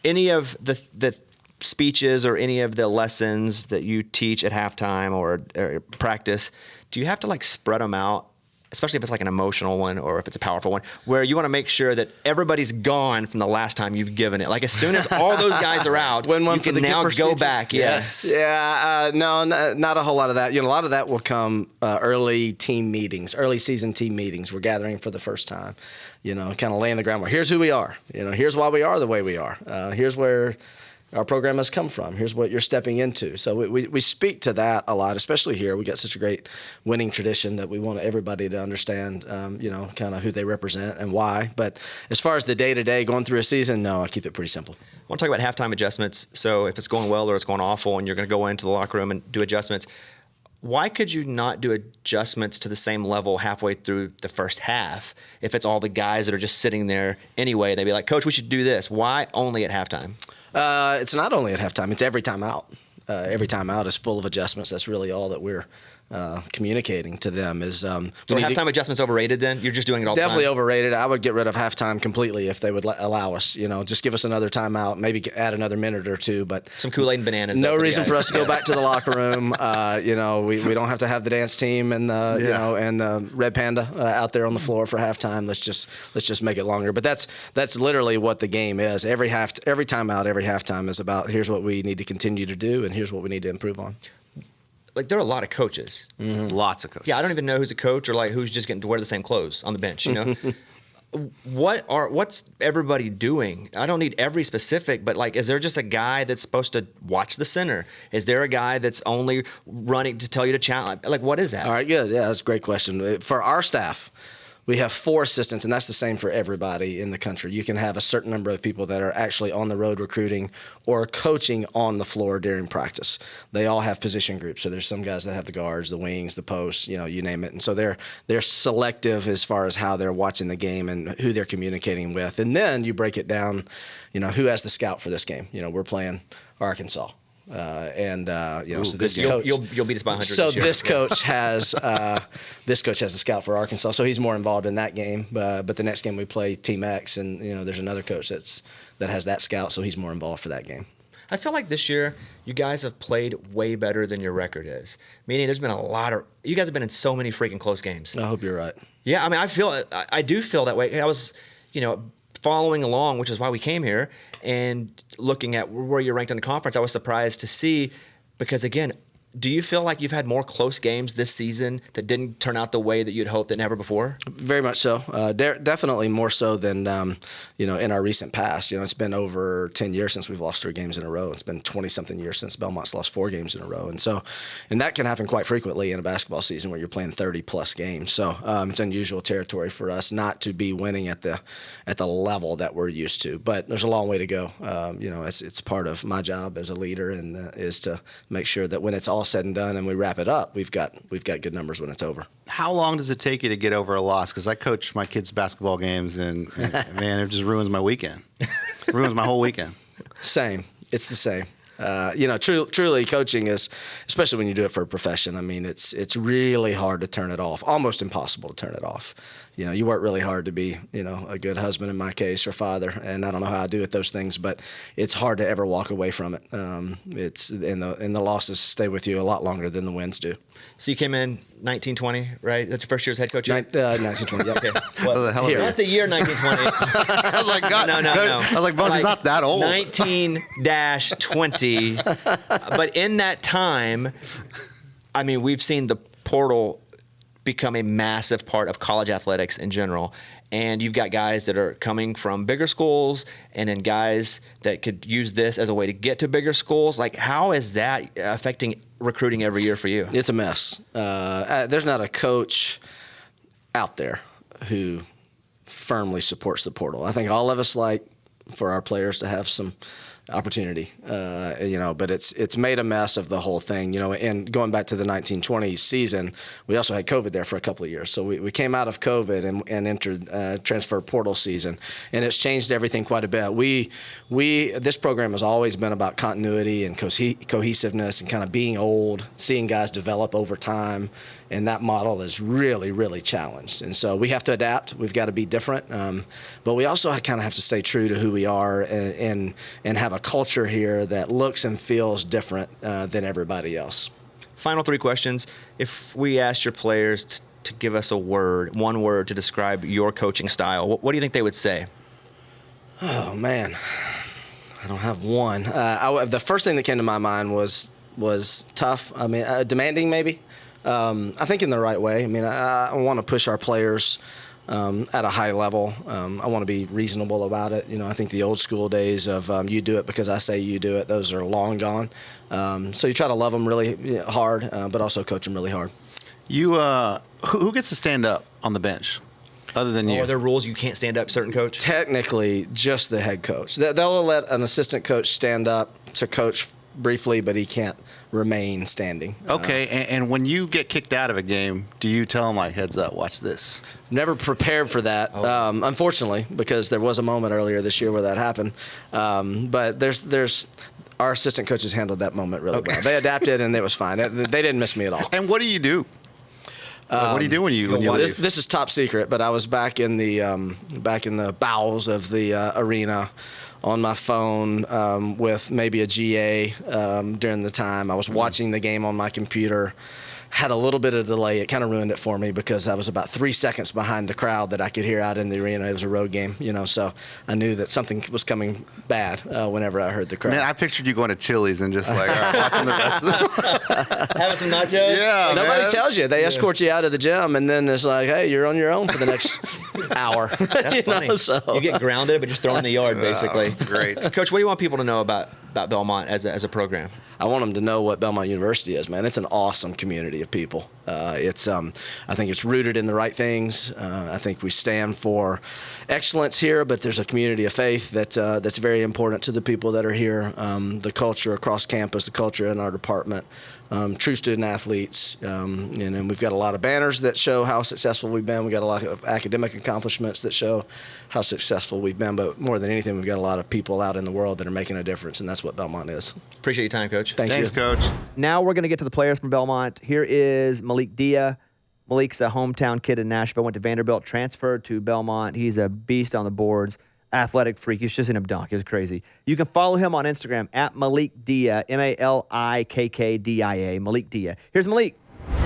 any of the speeches or any of the lessons that you teach at halftime or practice, do you have to like spread them out, especially if it's like an emotional one or if it's a powerful one, where you want to make sure that everybody's gone from the last time you've given it? Like as soon as all those guys are out, Win one you for can the now gift go speeches? back. Yes. Yeah. No, not a whole lot of that. A lot of that will come early team meetings, early season team meetings. We're gathering for the first time. Kind of laying the groundwork. Here's who we are. Here's why we are the way we are. Here's where our program has come from. Here's what you're stepping into. So we speak to that a lot, especially here. We got such a great winning tradition that we want everybody to understand, kind of who they represent and why. But as far as the day-to-day going through a season, no, I keep it pretty simple. I want to talk about halftime adjustments. So if it's going well or it's going awful and you're going to go into the locker room and do adjustments, why could you not do adjustments to the same level halfway through the first half if it's all the guys that are just sitting there anyway? They'd be like, Coach, we should do this. Why only at halftime? It's not only at halftime. It's every time out. Every time out is full of adjustments. That's really all that we're communicating to them is So we need to- halftime adjustments overrated then? You're just doing it all Definitely the time? overrated. I would get rid of halftime completely if they would allow us. Just give us another timeout, maybe add another minute or two. But Some Kool-Aid and bananas. no though, the reason for guys. us to go back to the locker room. We don't have to have the dance team and the Red Panda out there on the floor for halftime. Let's just make it longer. But that's literally what the game is. Every timeout, every halftime is about here's what we need to continue to do and here's what we need to improve on. Like, there are a lot of coaches. Lots of coaches. Yeah, I don't even know who's a coach or like who's just getting to wear the same clothes on the bench. What's everybody doing? I don't need every specific, but like, is there just a guy that's supposed to watch the center? Is there a guy that's only running to tell you to challenge? Like, what is that? All right, good. Yeah, that's a great question. For our staff, we have 4 assistants, and that's the same for everybody in the country. You can have a certain number of people that are actually on the road recruiting or coaching on the floor during practice. They all have position groups. So there's some guys that have the guards, the wings, the posts, you name it. And so they're selective as far as how they're watching the game and who they're communicating with. And then you break it down, who has the scout for this game. We're playing Arkansas. So this coach, You'll beat us by 100. So this year. this coach has a scout for Arkansas, so he's more involved in that game. But the next game we play Team X, and there's another coach that has that scout, so he's more involved for that game. I feel like this year you guys have played way better than your record is. Meaning, there's been you guys have been in so many freaking close games. I hope you're right. Yeah, I mean, I do feel that way. I was, following along, which is why we came here, and looking at where you're ranked in the conference. I was surprised to see, because again, do you feel like you've had more close games this season that didn't turn out the way that you'd hoped than ever before? Very much so. Definitely more so than in our recent past. It's been over 10 years since we've lost 3 games in a row. It's been 20-something years since Belmont's lost 4 games in a row, and that can happen quite frequently in a basketball season where you're playing 30-plus games. So it's unusual territory for us not to be winning at the level that we're used to. But there's a long way to go. It's part of my job as a leader, and is to make sure that when it's all said and done and we wrap it up, we've got good numbers when it's over. How long does it take you to get over a loss? Because I coach my kids' basketball games, and man, it just ruins my weekend. Ruins my whole weekend. Same. It's the same. Truly coaching is, especially when you do it for a profession, I mean, it's really hard to turn it off, almost impossible to turn it off. You work really hard to be, a good husband in my case, or father, and I don't know how I do those things, but it's hard to ever walk away from it. And the losses stay with you a lot longer than the wins do. So you came in 1920, right? That's your first year as head coach? 1920, yeah. Okay. Oh, the hell of a Not the year 1920. I was like, God, No. I was like, Bones, he's not that old. 19-20. But in that time, I mean, we've seen the portal become a massive part of college athletics in general. And you've got guys that are coming from bigger schools, and then guys that could use this as a way to get to bigger schools. Like, how is that affecting recruiting every year for you? It's a mess. There's not a coach out there who firmly supports the portal. I think all of us like for our players to have some opportunity, but it's made a mess of the whole thing, and going back to the 1920 season, we also had COVID there for a couple of years. So we came out of COVID and entered transfer portal season, and it's changed everything quite a bit. This program has always been about continuity and cohesiveness and kind of being old, seeing guys develop over time. And that model is really, really challenged. And so we have to adapt. We've got to be different. But we also kind of have to stay true to who we are and have a culture here that looks and feels different than everybody else. Final 3 questions. If we asked your players to give us one word to describe your coaching style, what do you think they would say? Oh, man. I don't have one. The first thing that came to my mind was tough. I mean, demanding maybe. I think in the right way. I mean, I want to push our players at a high level. I want to be reasonable about it. I think the old school days of you do it because I say you do it, those are long gone. So you try to love them really hard, but also coach them really hard. You, who gets to stand up on the bench other than you? Are there rules you can't stand up, certain coach? Technically, just the head coach. They'll let an assistant coach stand up to coach briefly, but he can't remain standing. Okay, and when you get kicked out of a game, do you tell them, like, heads up, watch this? Never prepared for that, unfortunately, because there was a moment earlier this year where that happened. But there's Our assistant coaches handled that moment really well. They adapted, and it was fine. They didn't miss me at all. And what do you do? What do you do when you leave? This is top secret, but I was back in the bowels of the arena on my phone with maybe a GA during the time. I was watching the game on my computer. Had a little bit of delay. It kind of ruined it for me because I was about 3 seconds behind the crowd that I could hear out in the arena. It was a road game, so I knew that something was coming bad whenever I heard the crowd. Man, I pictured you going to Chili's and just like, all right, watching the rest of them. Having some nachos? Yeah, Nobody man. tells you. They escort you out of the gym, and then it's like, hey, you're on your own for the next hour. That's funny. You get grounded, but just thrown in the yard, basically. Great. Coach, what do you want people to know about Belmont as a program? I want them to know what Belmont University is, man. It's an awesome community of people. I think it's rooted in the right things. I think we stand for excellence here, but there's a community of faith that's very important to the people that are here. The culture across campus, the culture in our department, true student athletes, and we've got a lot of banners that show how successful we've been. We've got a lot of academic accomplishments that show how successful we've been, but more than anything, we've got a lot of people out in the world that are making a difference, and that's what Belmont is. Appreciate your time, Coach. Thanks, Thanks, Coach. Now we're going to get to the players from Belmont. Here is Malik Dia. Malik's a hometown kid in Nashville, went to Vanderbilt, transferred to Belmont. He's a beast on the boards, athletic freak. You should have seen him dunk. It was crazy. You can follow him on Instagram at Malik Dia, MalikKdia, Malik Dia. Here's Malik.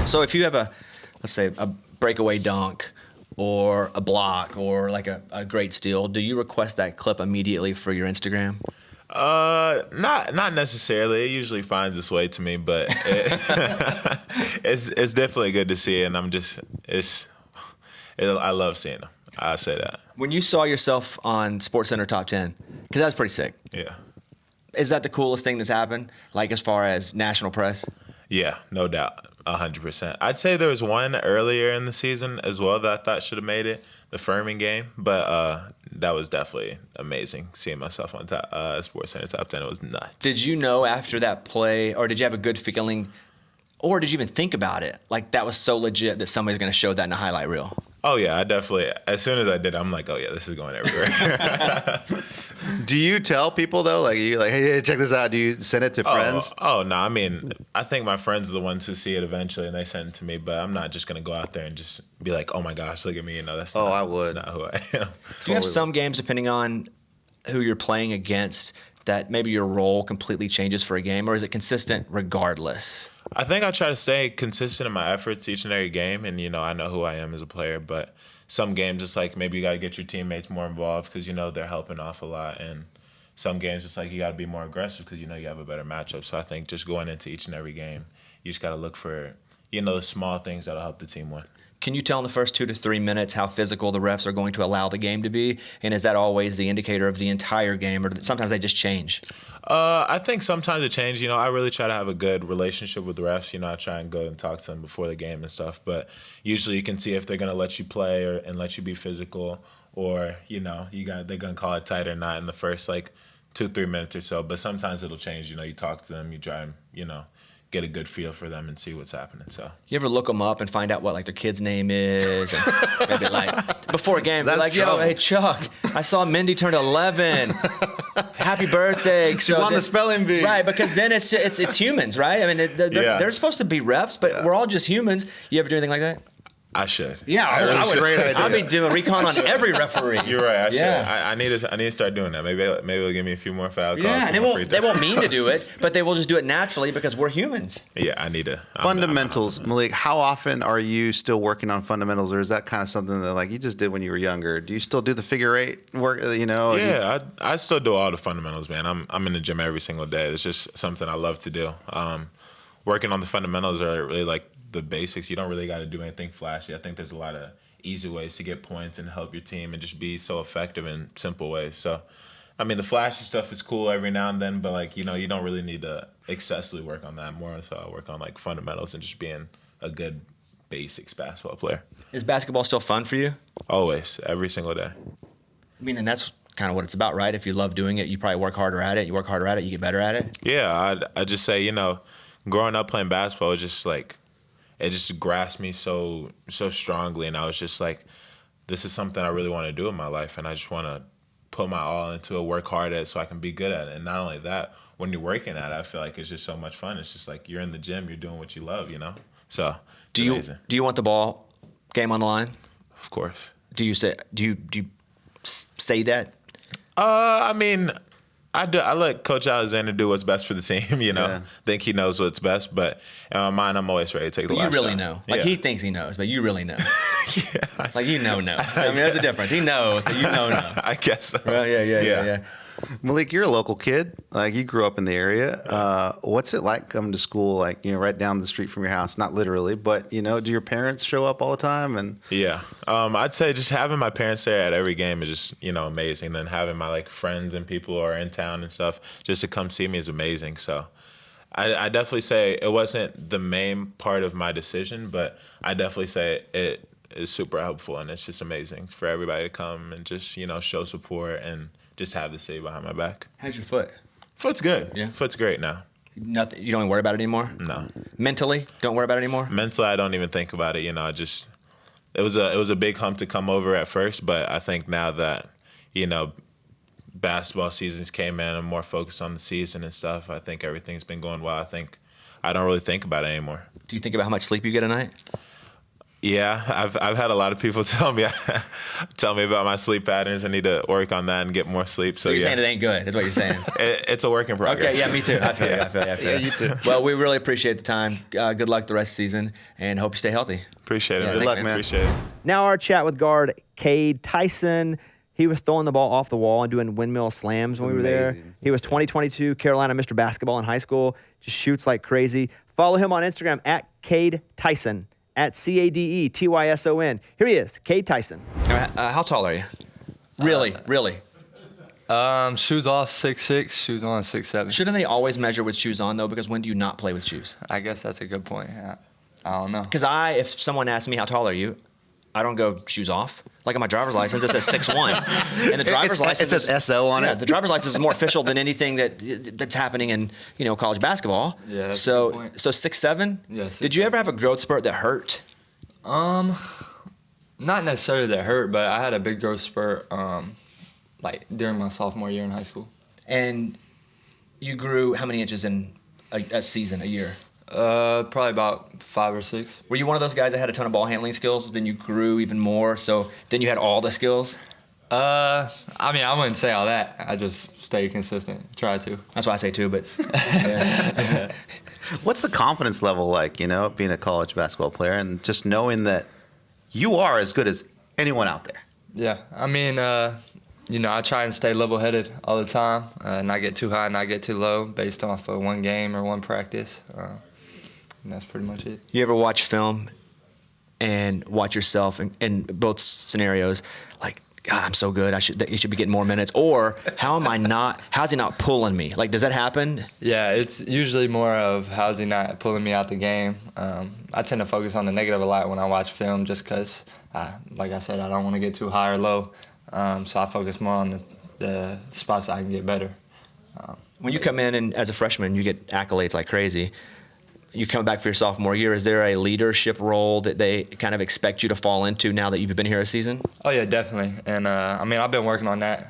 So if you have let's say, a breakaway dunk or a block or like a great steal, do you request that clip immediately for your Instagram? Not necessarily. It usually finds its way to me, but it's definitely good to see it, and I love seeing them. I say that. When you saw yourself on SportsCenter Top 10, because that's pretty sick. Yeah. Is that the coolest thing that's happened, like as far as national press? Yeah, no doubt. 100%. I'd say there was one earlier in the season as well that I thought should have made it, the Furman game, but that was definitely amazing seeing myself on SportsCenter Top 10. It was nuts. Did you know after that play, or did you have a good feeling, or did you even think about it? Like that was so legit that somebody's going to show that in a highlight reel? Oh, yeah, I definitely, as soon as I did, I'm like, oh, yeah, this is going everywhere. Do you tell people, though? Like, you like, hey, check this out. Do you send it to friends? Oh, no. I mean, I think my friends are the ones who see it eventually and they send it to me, but I'm not just going to go out there and just be like, oh, my gosh, look at me. That's not, I would. That's not who I am. Do you have some games, depending on who you're playing against, that maybe your role completely changes for a game, or is it consistent regardless? I think I try to stay consistent in my efforts each and every game, and I know who I am as a player. But some games, it's like maybe you got to get your teammates more involved because they're helping off a lot, and some games it's like you got to be more aggressive because you have a better matchup. So I think just going into each and every game, you just got to look for the small things that'll help the team win. Can you tell in the first 2 to 3 minutes how physical the refs are going to allow the game to be? And is that always the indicator of the entire game, or sometimes they just change? I think sometimes it changes. I really try to have a good relationship with the refs. I try and go and talk to them before the game and stuff. But usually you can see if they're going to let you play and let you be physical, or they're going to call it tight or not in the first 2-3 minutes or so. But sometimes it'll change. You talk to them, you try and get a good feel for them and see what's happening. So you ever look them up and find out what their kid's name is, and maybe before a game, That's yo, trouble. hey Chuck, I saw Mindy turned 11. Happy birthday! She won the spelling bee. Right? Because then it's humans, right? I mean, they're supposed to be refs, but we're all just humans. You ever do anything like that? I should. Yeah, I would. Great idea. I'll be doing recon on every referee. You're right. I should. Yeah. I need to start doing that. Maybe they'll give me a few more foul calls. Yeah, and for my free they won't mean to do throws. it, but they will just do it naturally because we're humans. Yeah, I need to. Fundamentals, Malik. How often are you still working on fundamentals, or is that kind of something that you just did when you were younger? Do you still do the figure eight work? Yeah, I still do all the fundamentals, man. I'm in the gym every single day. It's just something I love to do. Working on the fundamentals are really the basics. You don't really got to do anything flashy. I think there's a lot of easy ways to get points and help your team and just be so effective in simple ways. So, I mean, the flashy stuff is cool every now and then, but you don't really need to excessively work on that. More so I work on fundamentals and just being a good basics basketball player. Is basketball still fun for you? Always, every single day. I mean, and that's kind of what it's about, right? If you love doing it, you probably work harder at it. You work harder at it, you get better at it. Yeah, I just say, growing up playing basketball was just it just grasped me so strongly, and I was just this is something I really want to do in my life, and I just want to put my all into it, work hard at it so I can be good at it. And not only that, when you're working at it, I feel like it's just so much fun. It's just like you're in the gym, you're doing what you love, you know? So Do amazing. you want the ball game on the line? Of course. Do you say say that? I mean, I do. I let Coach Alexander do what's best for the team. You know, Yeah. think he knows what's best. But in my mind, I'm always ready to take the But you last really shot. know. Like Yeah. he thinks he knows, but you really know. Like you know. I mean, there's a difference. He knows, but you know. I guess so. Well, yeah. Malik, you're a local kid. Like you grew up in the area. What's it like coming to school? Like right down the street from your house? Not literally, but do your parents show up all the time? And Yeah. I'd say just having my parents there at every game is just, amazing. Then having my like friends and people who are in town and stuff just to come see me is amazing. So I definitely say it wasn't the main part of my decision, but I definitely say it is super helpful, and it's just amazing for everybody to come and just, show support and just have the city behind my back. How's your foot? Foot's good. Yeah. Foot's great now. Nothing. You don't even worry about it anymore. No. Mentally, don't worry about it anymore. Mentally, I don't even think about it. It was a big hump to come over at first, but I think now that, basketball seasons came in, I'm more focused on the season and stuff. I think everything's been going well. I think I don't really think about it anymore. Do you think about how much sleep you get a night? Yeah, I've had a lot of people tell me about my sleep patterns. I need to work on that and get more sleep. So you're saying it ain't good, is what you're saying. It's a work in progress. Okay, yeah, me too. I feel you. you too. Well, we really appreciate the time. Good luck the rest of the season, and hope you stay healthy. Appreciate it. Yeah, man. good luck, man. Appreciate it. Now our chat with guard Cade Tyson. He was throwing the ball off the wall and doing windmill slams when we were there. amazing. He was 2022 Carolina Mr. Basketball in high school. Just shoots like crazy. Follow him on Instagram at Cade Tyson, at CadeTyson. Here he is, Cade Tyson. How tall are you? Really? Shoes off 6'6", shoes on 6'7". Shouldn't they always measure with shoes on, though? Because when do you not play with shoes? I guess that's a good point. I don't know. Because if someone asks me how tall are you, I don't go shoes off. Like on my driver's license, it says 6'1", and the driver's license it says SO on it. The driver's license is more official than anything that's happening in college basketball. Yeah, that's a So good point. so 6'7". Yeah, Did you ever have a growth spurt that hurt? Not necessarily that hurt, but I had a big growth spurt like during my sophomore year in high school. And you grew how many inches in a season, a year? Probably about 5 or 6. Were you one of those guys that had a ton of ball handling skills? Then you grew even more, so then you had all the skills? I mean, I wouldn't say all that. I just stay consistent. Try to. That's what I say too, but What's the confidence level like, being a college basketball player and just knowing that you are as good as anyone out there? Yeah, I mean, I try and stay level-headed all the time, not get too high, not get too low, based off of one game or one practice. And that's pretty much it. you ever watch film and watch yourself in both scenarios, like, God, I'm so good. You should be getting more minutes. Or how's he not pulling me? Like, does that happen? Yeah, it's usually more of how's he not pulling me out the game. I tend to focus on the negative a lot when I watch film just because, like I said, I don't want to get too high or low. So I focus more on the spots I can get better. When you come in and as a freshman, you get accolades like crazy. You come back for your sophomore year. Is there a leadership role that they kind of expect you to fall into now that you've been here a season? Oh, yeah, definitely. And, I mean, I've been working on that.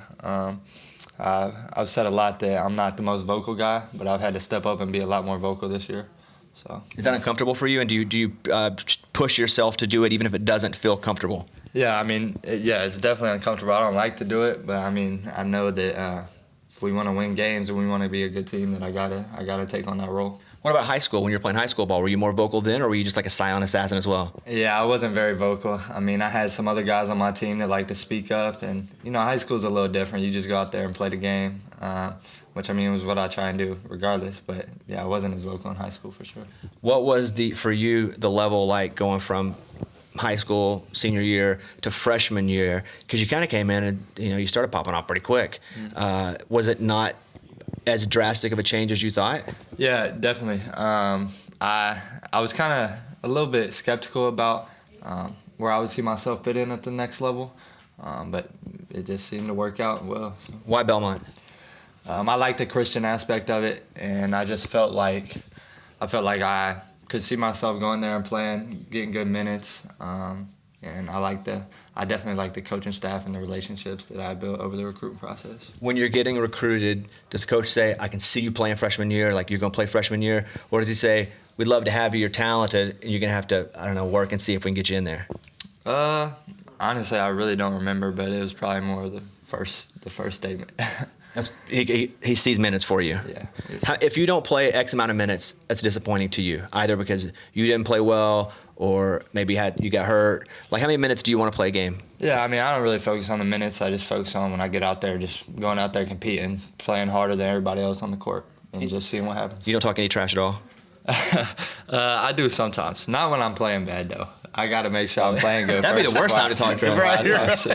I've said a lot that I'm not the most vocal guy, but I've had to step up and be a lot more vocal this year. So Is that uncomfortable for you? And do you push yourself to do it even if it doesn't feel comfortable? Yeah, I mean, it's definitely uncomfortable. I don't like to do it, but I mean, I know that if we want to win games and we want to be a good team, then I gotta take on that role. What about high school? When you were playing high school ball, were you more vocal then, or were you just like a silent assassin as well? Yeah, I wasn't very vocal. I mean, I had some other guys on my team that like to speak up, and high school's a little different. You just go out there and play the game, which I mean was what I try and do regardless. But yeah, I wasn't as vocal in high school for sure. What was for you the level like going from high school senior year to freshman year? Because you kind of came in and you started popping off pretty quick. Was it not as drastic of a change as you thought? Yeah, definitely. I was kind of a little bit skeptical about where I would see myself fit in at the next level, but it just seemed to work out well. So. Why Belmont? I like the Christian aspect of it, and I just felt like I could see myself going there and playing, getting good minutes, And I definitely like the coaching staff and the relationships that I built over the recruiting process. When you're getting recruited, does the coach say, I can see you playing freshman year, like you're going to play freshman year? Or does he say, we'd love to have you, you're talented, and you're going to have to, I don't know, work and see if we can get you in there? Honestly, I really don't remember, but it was probably more of the first statement. He sees minutes for you. Yeah. If you don't play X amount of minutes, that's disappointing to you, either because you didn't play well or maybe you got hurt. Like, how many minutes do you want to play a game? Yeah, I mean, I don't really focus on the minutes. I just focus on when I get out there, just going out there competing, playing harder than everybody else on the court, and just seeing what happens. You don't talk any trash at all? I do sometimes. Not when I'm playing bad, though. I got to make sure I'm playing good. That'd be the worst time to talk trash.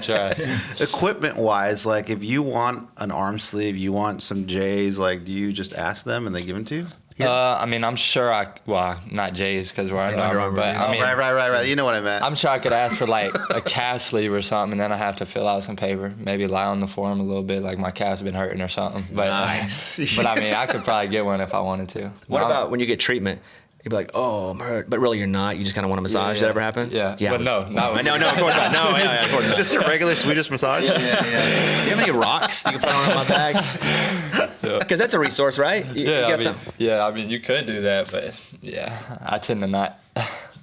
Equipment-wise, like if you want an arm sleeve, you want some J's, like do you just ask them and they give them to you? I mean, I'm sure not J's because we're Under Armour, but I mean, right. You know what I meant. I'm sure I could ask for like a calf sleeve or something, and then I have to fill out some paper, maybe lie on the forum a little bit, like my calf's been hurting or something. But, Nice. But I mean, I could probably get one if I wanted to. What about when you get treatment? You'd be like, oh, I'm hurt. But really, you're not. You just kind of want a massage. Did that ever happen? Yeah. But no, not No, of course not. No, of course not. Just a regular Swedish massage? Yeah. Do you have any rocks you can put on my bag? Because that's a resource, right? I mean, you could do that, but yeah, I tend to not.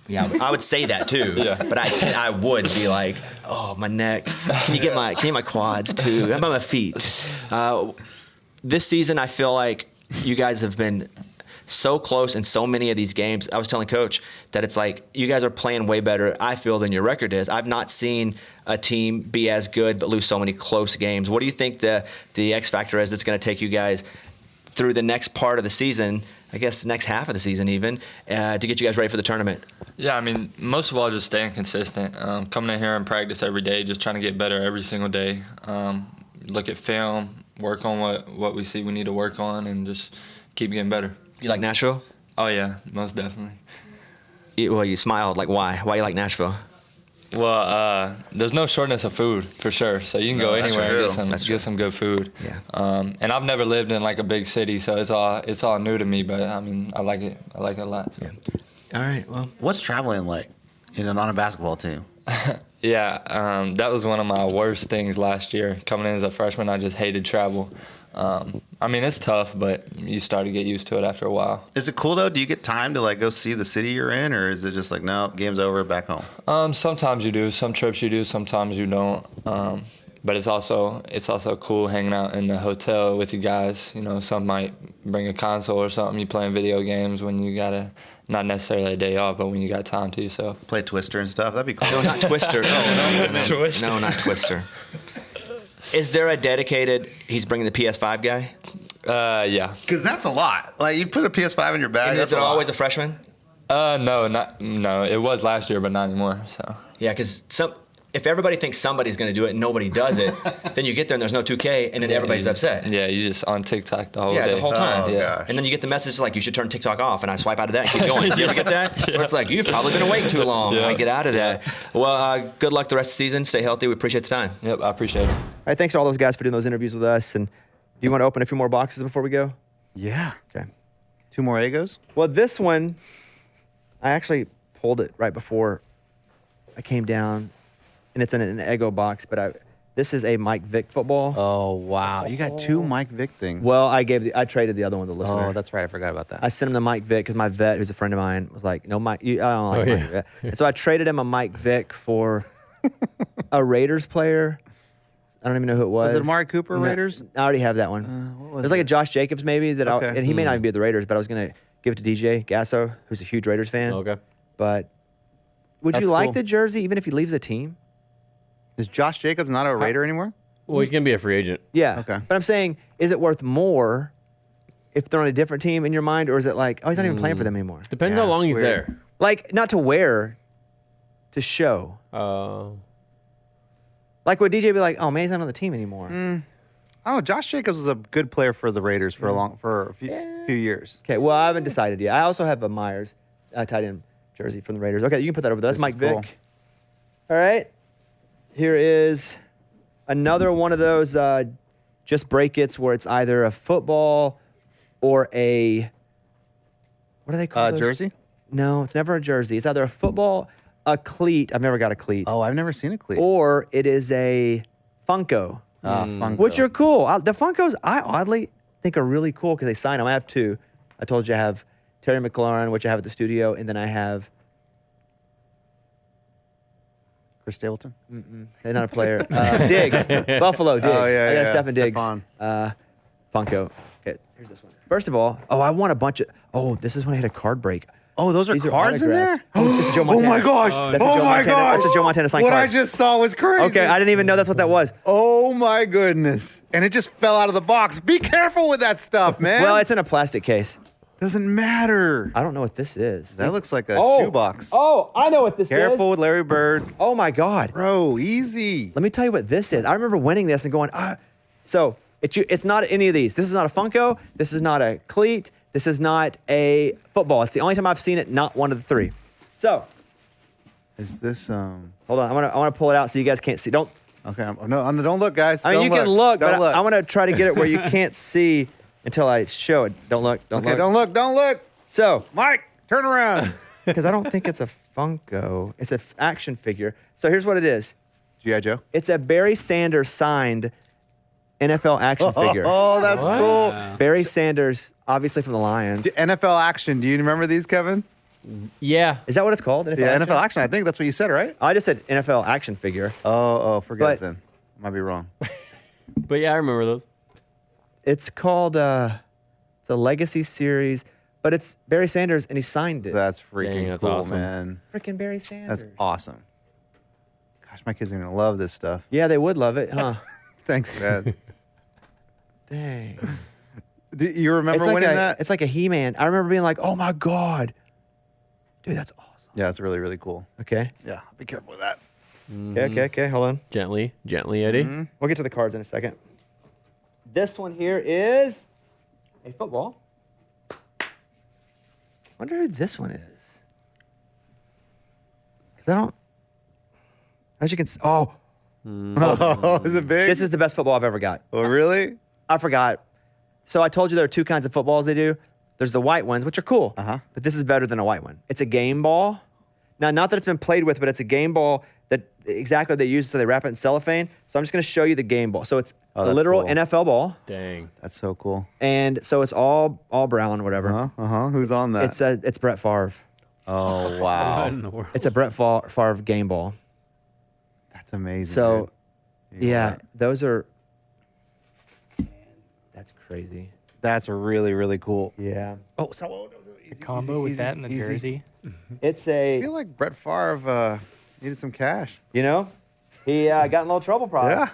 Yeah, I would say that too. Yeah. But I would be like, oh, my neck. Can you get my quads too? How about my feet? This season, I feel like you guys have been so close in so many of these games. I was telling Coach that it's like you guys are playing way better, I feel, than your record is. I've not seen a team be as good but lose so many close games. What do you think the X factor is that's going to take you guys through the next part of the season, I guess the next half of the season even, to get you guys ready for the tournament? Yeah, I mean, most of all, just staying consistent. Coming in here and practice every day, just trying to get better every single day. Look at film, work on what we see we need to work on, and just keep getting better. You like Nashville? Oh, yeah, most definitely. You smiled. Like, why? Why you like Nashville? Well, there's no shortness of food, for sure. So you can go anywhere and get some good food. Yeah. And I've never lived in, like, a big city, so it's all new to me. But, I mean, I like it. I like it a lot. So. Yeah. All right, well. What's traveling like on a basketball team? Yeah, that was one of my worst things last year. Coming in as a freshman, I just hated travel. I mean, it's tough, but you start to get used to it after a while. Is it cool, though? Do you get time to, like, go see the city you're in, or is it just like, no, game's over, back home? Sometimes you do. Some trips you do, sometimes you don't. But it's also cool hanging out in the hotel with you guys. You know, some might bring a console or something. You playing video games when you got not necessarily a day off, but when you got time to. So play Twister and stuff. That'd be cool. No, not Twister. No, Twister. No, not Twister. Is there a dedicated, he's bringing the PS5 guy? Yeah. Because that's a lot. Like, you put a PS5 in your bag, And that's is it a lot. always a freshman? No. It was last year, but not anymore. So. Yeah, because if everybody thinks somebody's going to do it and nobody does it, then you get there and there's no 2K and then everybody's upset. Yeah, you just on TikTok the whole Yeah, day. the whole time. Oh, Yeah. gosh. And then you get the message like, you should turn TikTok off, and I swipe out of that and keep going. You ever get that? Where it's like, you've probably been awake too long. Yeah. I get out of that. Well, good luck the rest of the season. Stay healthy. We appreciate the time. Yep, I appreciate it. All right, thanks to all those guys for doing those interviews with us. And do you want to open a few more boxes before we go? Yeah. Okay. 2 more Egos? Well, this one, I actually pulled it right before I came down, and it's in an Eggo box, but this is a Mike Vick football. Oh, wow. You got 2 Mike Vick things. Well, I traded the other one to the listener. Oh, that's right. I forgot about that. I sent him the Mike Vick because my vet, who's a friend of mine, was like, no, Mike, I don't like Mike Vick. And so I traded him a Mike Vick for a Raiders player. I don't even know who it was. Was it Amari Cooper, No, Raiders? I already have that one. What was There's like a Josh Jacobs maybe Okay. and he may not even be at the Raiders, but I was going to give it to DJ Gasso, who's a huge Raiders fan. Okay. But would That's you like cool. the jersey even if he leaves the team? Is Josh Jacobs not a Raider anymore? Well, he's gonna be a free agent. Yeah. Okay. But I'm saying, is it worth more if they're on a different team in your mind, or is it like, oh, he's not even playing for them anymore? Depends Yeah, how long it's he's weird. there. Like, not to wear, to show. Like, would DJ be like, oh, man, he's not on the team anymore? I don't know. Josh Jacobs was a good player for the Raiders for a few years. Okay, well, I haven't decided yet. I also have a Myers tight end jersey from the Raiders. Okay, you can put that over there. That's This Mike is Vick. cool. All right. Here is another one of those just break-its where it's either a football or a, what do they call those? Jersey? No, it's never a jersey. It's either a football, a cleat. I've never got a cleat. Oh, I've never seen a cleat. Or it is a Funko, Funko. which are cool. The Funkos, I oddly think are really cool because they sign them. I have two. I told you I have Terry McLaurin, which I have at the studio, and then I have. Chris Stapleton. They're not a player. Diggs, Buffalo Diggs. Oh, yeah, I got yeah. Stephen Diggs. Stephon. Funko. Okay, here's this one. First of all, I want a bunch of. Oh, this is when I had a card break. Oh, those are These are cards in there? autographed. Oh, this is Joe Montana. Oh my gosh. Oh, That's a Oh Joe my Montana. gosh. That's a Joe Montana signed What card. I just saw was crazy. Okay, I didn't even know that's what that was. Oh my goodness. And it just fell out of the box. Be careful with that stuff, man. Well, it's in a plastic case. doesn't matter. I don't know what this is. That looks like a Oh. shoebox. Oh, I know what this is. Careful with Larry Bird. Oh my God. Bro, easy. Let me tell you what this is. I remember winning this and going, So it's not any of these. This is not a Funko. This is not a cleat. This is not a football. It's the only time I've seen it, not one of the three. So, Is this hold on. I want to pull it out so you guys can't see. Don't. okay? No, don't look, guys. I mean, Don't you can look, Don't but look. I want to try to get it where you can't see until I show it. Don't look. Don't Okay, look. don't look. Don't look. So, Mike, turn around. because I don't think it's a Funko. It's an action figure. So here's what it is. G.I. Joe. It's a Barry Sanders signed NFL action figure. Oh, that's What? cool. Barry Sanders, obviously from the Lions. NFL action. Do you remember these, Kevin? Yeah. Is that what it's called? NFL Yeah, action? NFL action. I think that's what you said, right? I just said NFL action figure. Oh, forget But- it then. Might be wrong. But yeah, I remember those. It's called it's a Legacy series, but it's Barry Sanders and he signed it. That's freaking Dang, that's cool, awesome. man. Freaking Barry Sanders. That's awesome. Gosh, my kids are gonna love this stuff. Yeah, they would love it, huh? Thanks, man. Dang. Do you remember It's like winning a, that? It's like a He-Man. I remember being like, "Oh my God, dude, that's awesome." Yeah, it's really, really cool. Okay. Yeah, be careful with that. Okay. Hold on. Gently, Eddie. We'll get to the cards in a second. This one here is a football. Wonder who this one is. Because I don't. As you can see, Oh, is it big? this is the best football I've ever got. Oh, really? I forgot. So I told you there are two kinds of footballs they do. There's the white ones, which are cool. But this is better than a white one. It's a game ball. Now, not that it's been played with, but it's a game ball that exactly they use, so they wrap it in cellophane. So I'm just going to show you the game ball. So it's a that's literal cool. NFL ball, Dang. That's so cool. and so it's all brown, whatever. Who's on that? It's Brett Favre. Oh, wow. What in the world? It's a Brett Favre game ball. That's amazing. So, dude. yeah, those are. That's crazy. That's really, really cool. Yeah. Oh, so The combo with that and the jersey. It's I a. feel like Brett Favre needed some cash. You know, he got in a little trouble probably. Yeah.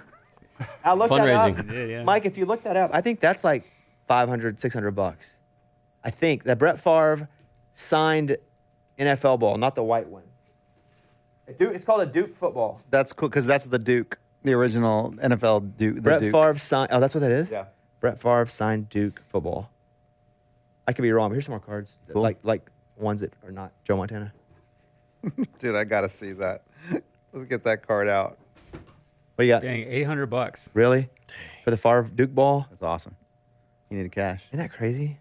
I looked that Fundraising. up. Yeah, yeah. Mike, if you look that up, I think that's like 500, 600 bucks. I think that Brett Favre signed NFL ball, not the white one. It's called a Duke football. That's cool because that's the Duke, the original NFL Duke. The Brett Duke. Favre signed. Oh, that's what that is. Yeah. Brett Favre signed Duke football. I could be wrong. But here's some more cards, Cool. like ones that are not Joe Montana. Dude, I gotta see that. Let's get that card out. What do you got? Dang, $800. Really? For the Favre Duke ball? That's awesome. You need cash. Isn't that crazy?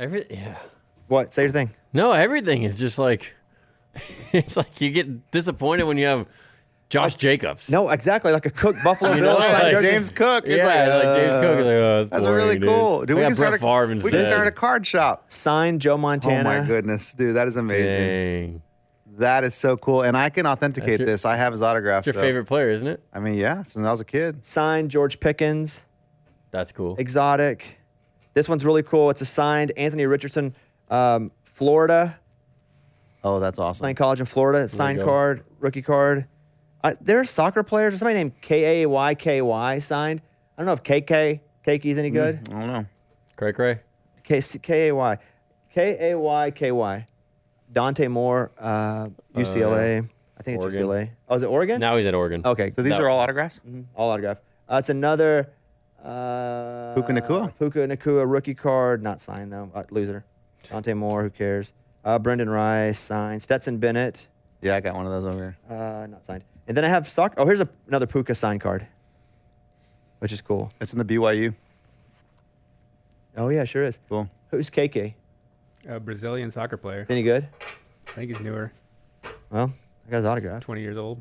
Yeah. What? Say your thing. No, everything is just like, it's like you get disappointed when you have Josh Jacobs. No, exactly. Like a Cook Buffalo You know, Bills signed like jersey. James Cook. It's Yeah, like James Cook. Like, oh, That's really cool. Dude, we we got can Brett start Favre we can instead. start a card shop. Signed Joe Montana. Oh my goodness, dude, that is amazing. Dang. That is so cool, and I can authenticate That's your- this. I have his autograph. It's your so- favorite player, isn't it? I mean, yeah, since I was a kid. Signed George Pickens. That's cool. Exotic. This one's really cool. It's a signed Anthony Richardson, Florida, Oh, that's awesome. playing college in Florida. Signed go. card, rookie card. There are soccer players. There's somebody named Kayky signed. I don't know if Kayky's any good. I don't know. Cray Cray. Kayky. Dante Moore, UCLA. I think it's Oregon. UCLA. Oh, is it Oregon? Now he's at Oregon. Okay. So these That- are all autographs. All autograph. It's another Puka Nacua. Puka Nacua rookie card, not signed though. Loser. Dante Moore, who cares? Brendan Rice signed. Stetson Bennett, Yeah, I got one of those over here. not signed. And then I have soccer. Oh, here's another Puka signed card, which is cool. It's in the BYU. Oh yeah, sure is. Cool. Who's KK? A Brazilian soccer player. Any good? I think he's newer. Well, I got his autograph. 20 years old.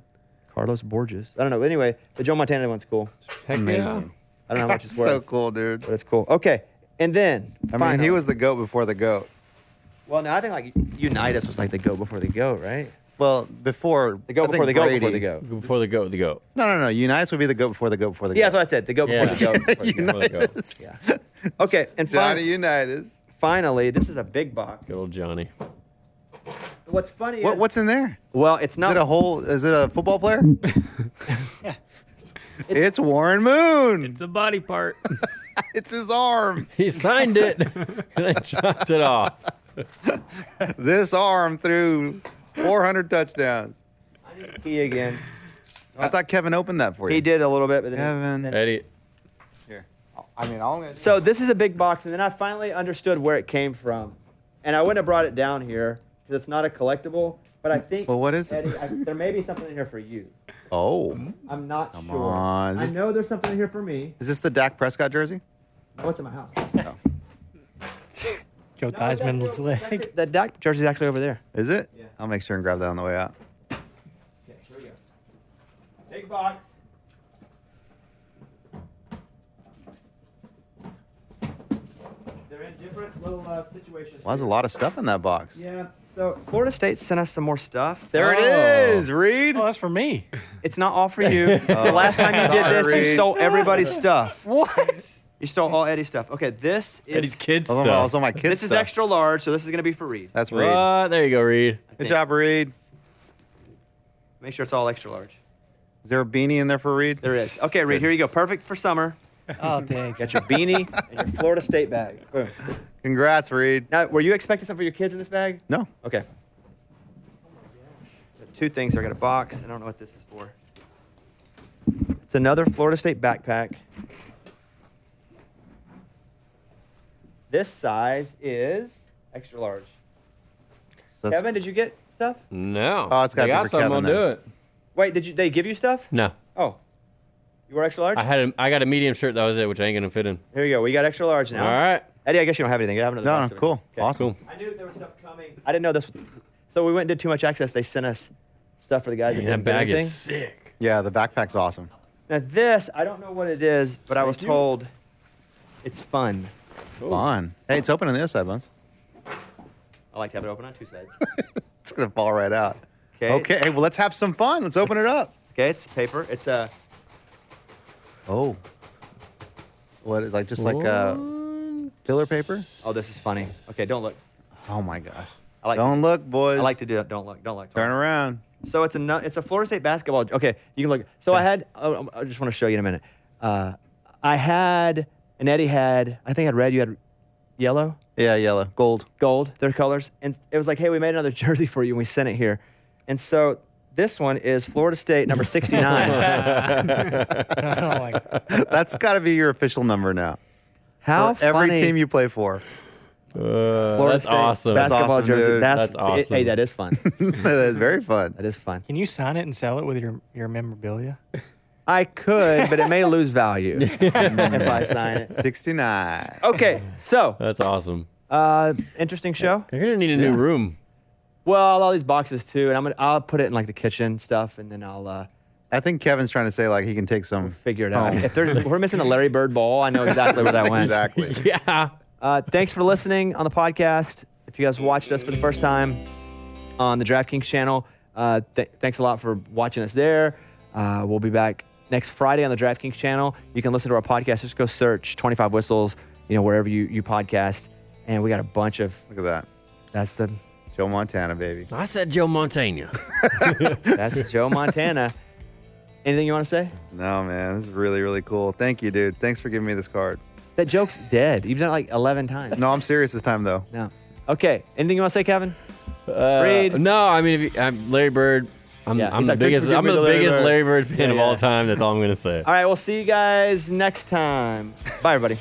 Carlos Borges. I don't know. Anyway, the Joe Montana one's cool. Heck Amazing. I don't know how much it's That's so worth, cool, dude. but it's cool. Okay, and then I mean, he finally- was the GOAT before the GOAT. Well, no, I think like Unitas was like the GOAT before the GOAT, right? Well, before The GOAT I before the think GOAT Brady- before the GOAT. Before the goat, the goat. No. Unitas would be the GOAT before the GOAT before the GOAT. Yeah, that's what I said. The GOAT before the GOAT. before the GOAT. Unitas. Yeah. Okay, and Johnny Unitas. finally, this is a big box. Good old Johnny. What's funny is What's in there? well, it's Is not. it a whole? Is it a football player? It's Warren Moon. It's a body part. It's his arm. He signed it and then chopped it off. This arm threw 400 touchdowns. He again. I thought Kevin opened that for you. He did a little bit, but then Kevin. Eddie. I mean, all So this is a big box, and then I finally understood where it came from, and I wouldn't have brought it down here because it's not a collectible. But I think. Well, what is it? Eddie, there may be something in here for you. Oh, I'm not Come sure. on, is I this- know there's something in here for me. is this the Dak Prescott jersey? What's in my house? Joe Theismann's leg. The Dak jersey's actually over there. Is it? Yeah. I'll make sure and grab that on the way out. Okay, here we go. Big box. They're in different little situations. Well, there's a lot of stuff in that box. Yeah. So Florida State sent us some more stuff. There it is, Reed. Oh, that's for me. It's not all for you. The last time you did this, you Sorry. stole everybody's stuff. What? You stole all Eddie's stuff. Okay, this Eddie's is kids I was stuff. on my kids. this is stuff. extra large, so this is gonna be for Reed. That's Reed. What? There you go, Reed. Good job, Reed. Make sure it's all extra large. Is there a beanie in there for Reed? There is. Okay, Reed, here you go. Perfect for summer. Oh, thanks. Got your beanie and your Florida State bag. Boom. Congrats, Reed. Now, were you expecting something for your kids in this bag? No. Okay. Two things. I got a box. I don't know what this is for. It's another Florida State backpack. This size is extra large. So that's- Kevin, did you get stuff? No. Oh, it's gotta They be got for something, Kevin I'll do then. it. Wait, did they give you stuff? No. Oh, you were extra large. I got a medium shirt. That was it, which ain't gonna fit in. Here you go. We got extra large now. All right. Eddie, I guess you don't have anything. You have another No, box no, over cool. here. Okay. Awesome. Cool. I knew there was stuff coming. I didn't know this. So we went and did too much access. They sent us stuff for the guys that That didn't get bag anything. is sick. Yeah, the backpack's awesome. Now this, I don't know what it is, but I was told it's fun. Fun. Hey, it's open on the other side, Buns. I like to have it open on two sides. It's gonna fall right out. Okay. Okay. Hey, well, let's have some fun. Let's open it up. Okay, it's paper. It's a. Oh. What? Like just like filler paper? Oh, this is funny. Okay, don't look. Oh my gosh. I like. Don't look, boys. I like to do it. Don't look. Don't look. turn around. So it's a Florida State basketball. Okay, you can look. So I had. I just want to show you in a minute. I had, and Eddie had. I think I had red. You had yellow, Yeah, yellow, gold. gold. Their colors, and it was like, hey, we made another jersey for you, and we sent it here. And so this one is Florida State number 69. Oh, my God. That's got to be your official number now. How For every funny. team you play for. Florida That's State awesome. basketball awesome, jersey. dude. That's That's hey, awesome. that is fun. That's very fun. That is fun. Can you sign it and sell it with your memorabilia? I could, but it may lose value if I sign it. 69. Okay, so That's awesome. interesting show. You're gonna need a new room. Well, all these boxes too, and I'll put it in like the kitchen stuff, and then I'll I think Kevin's trying to say like he can take some. figure it out. If we're missing a Larry Bird ball, I know exactly where that went. Exactly. Yeah. Thanks for listening on the podcast. If you guys watched us for the first time on the DraftKings channel, thanks a lot for watching us there. We'll be back next Friday on the DraftKings channel. You can listen to our podcast. Just go search 25 Whistles, wherever you podcast. And we got a bunch of, Look at that. that's Joe Montana, baby. I said Joe Montana. that's Joe Montana. Anything you want to say? No, man. This is really, really cool. Thank you, dude. Thanks for giving me this card. That joke's dead. You've done it like 11 times. No, I'm serious this time, though. No. Okay. Anything you want to say, Kevin? Reed? No, I mean, I'm Larry Bird. I'm Yeah, the he's like, "Thanks biggest. for giving I'm me the the Larry biggest Bird." Larry Bird fan Yeah, of all yeah. time. That's all I'm gonna say. All right. We'll see you guys next time. Bye, everybody.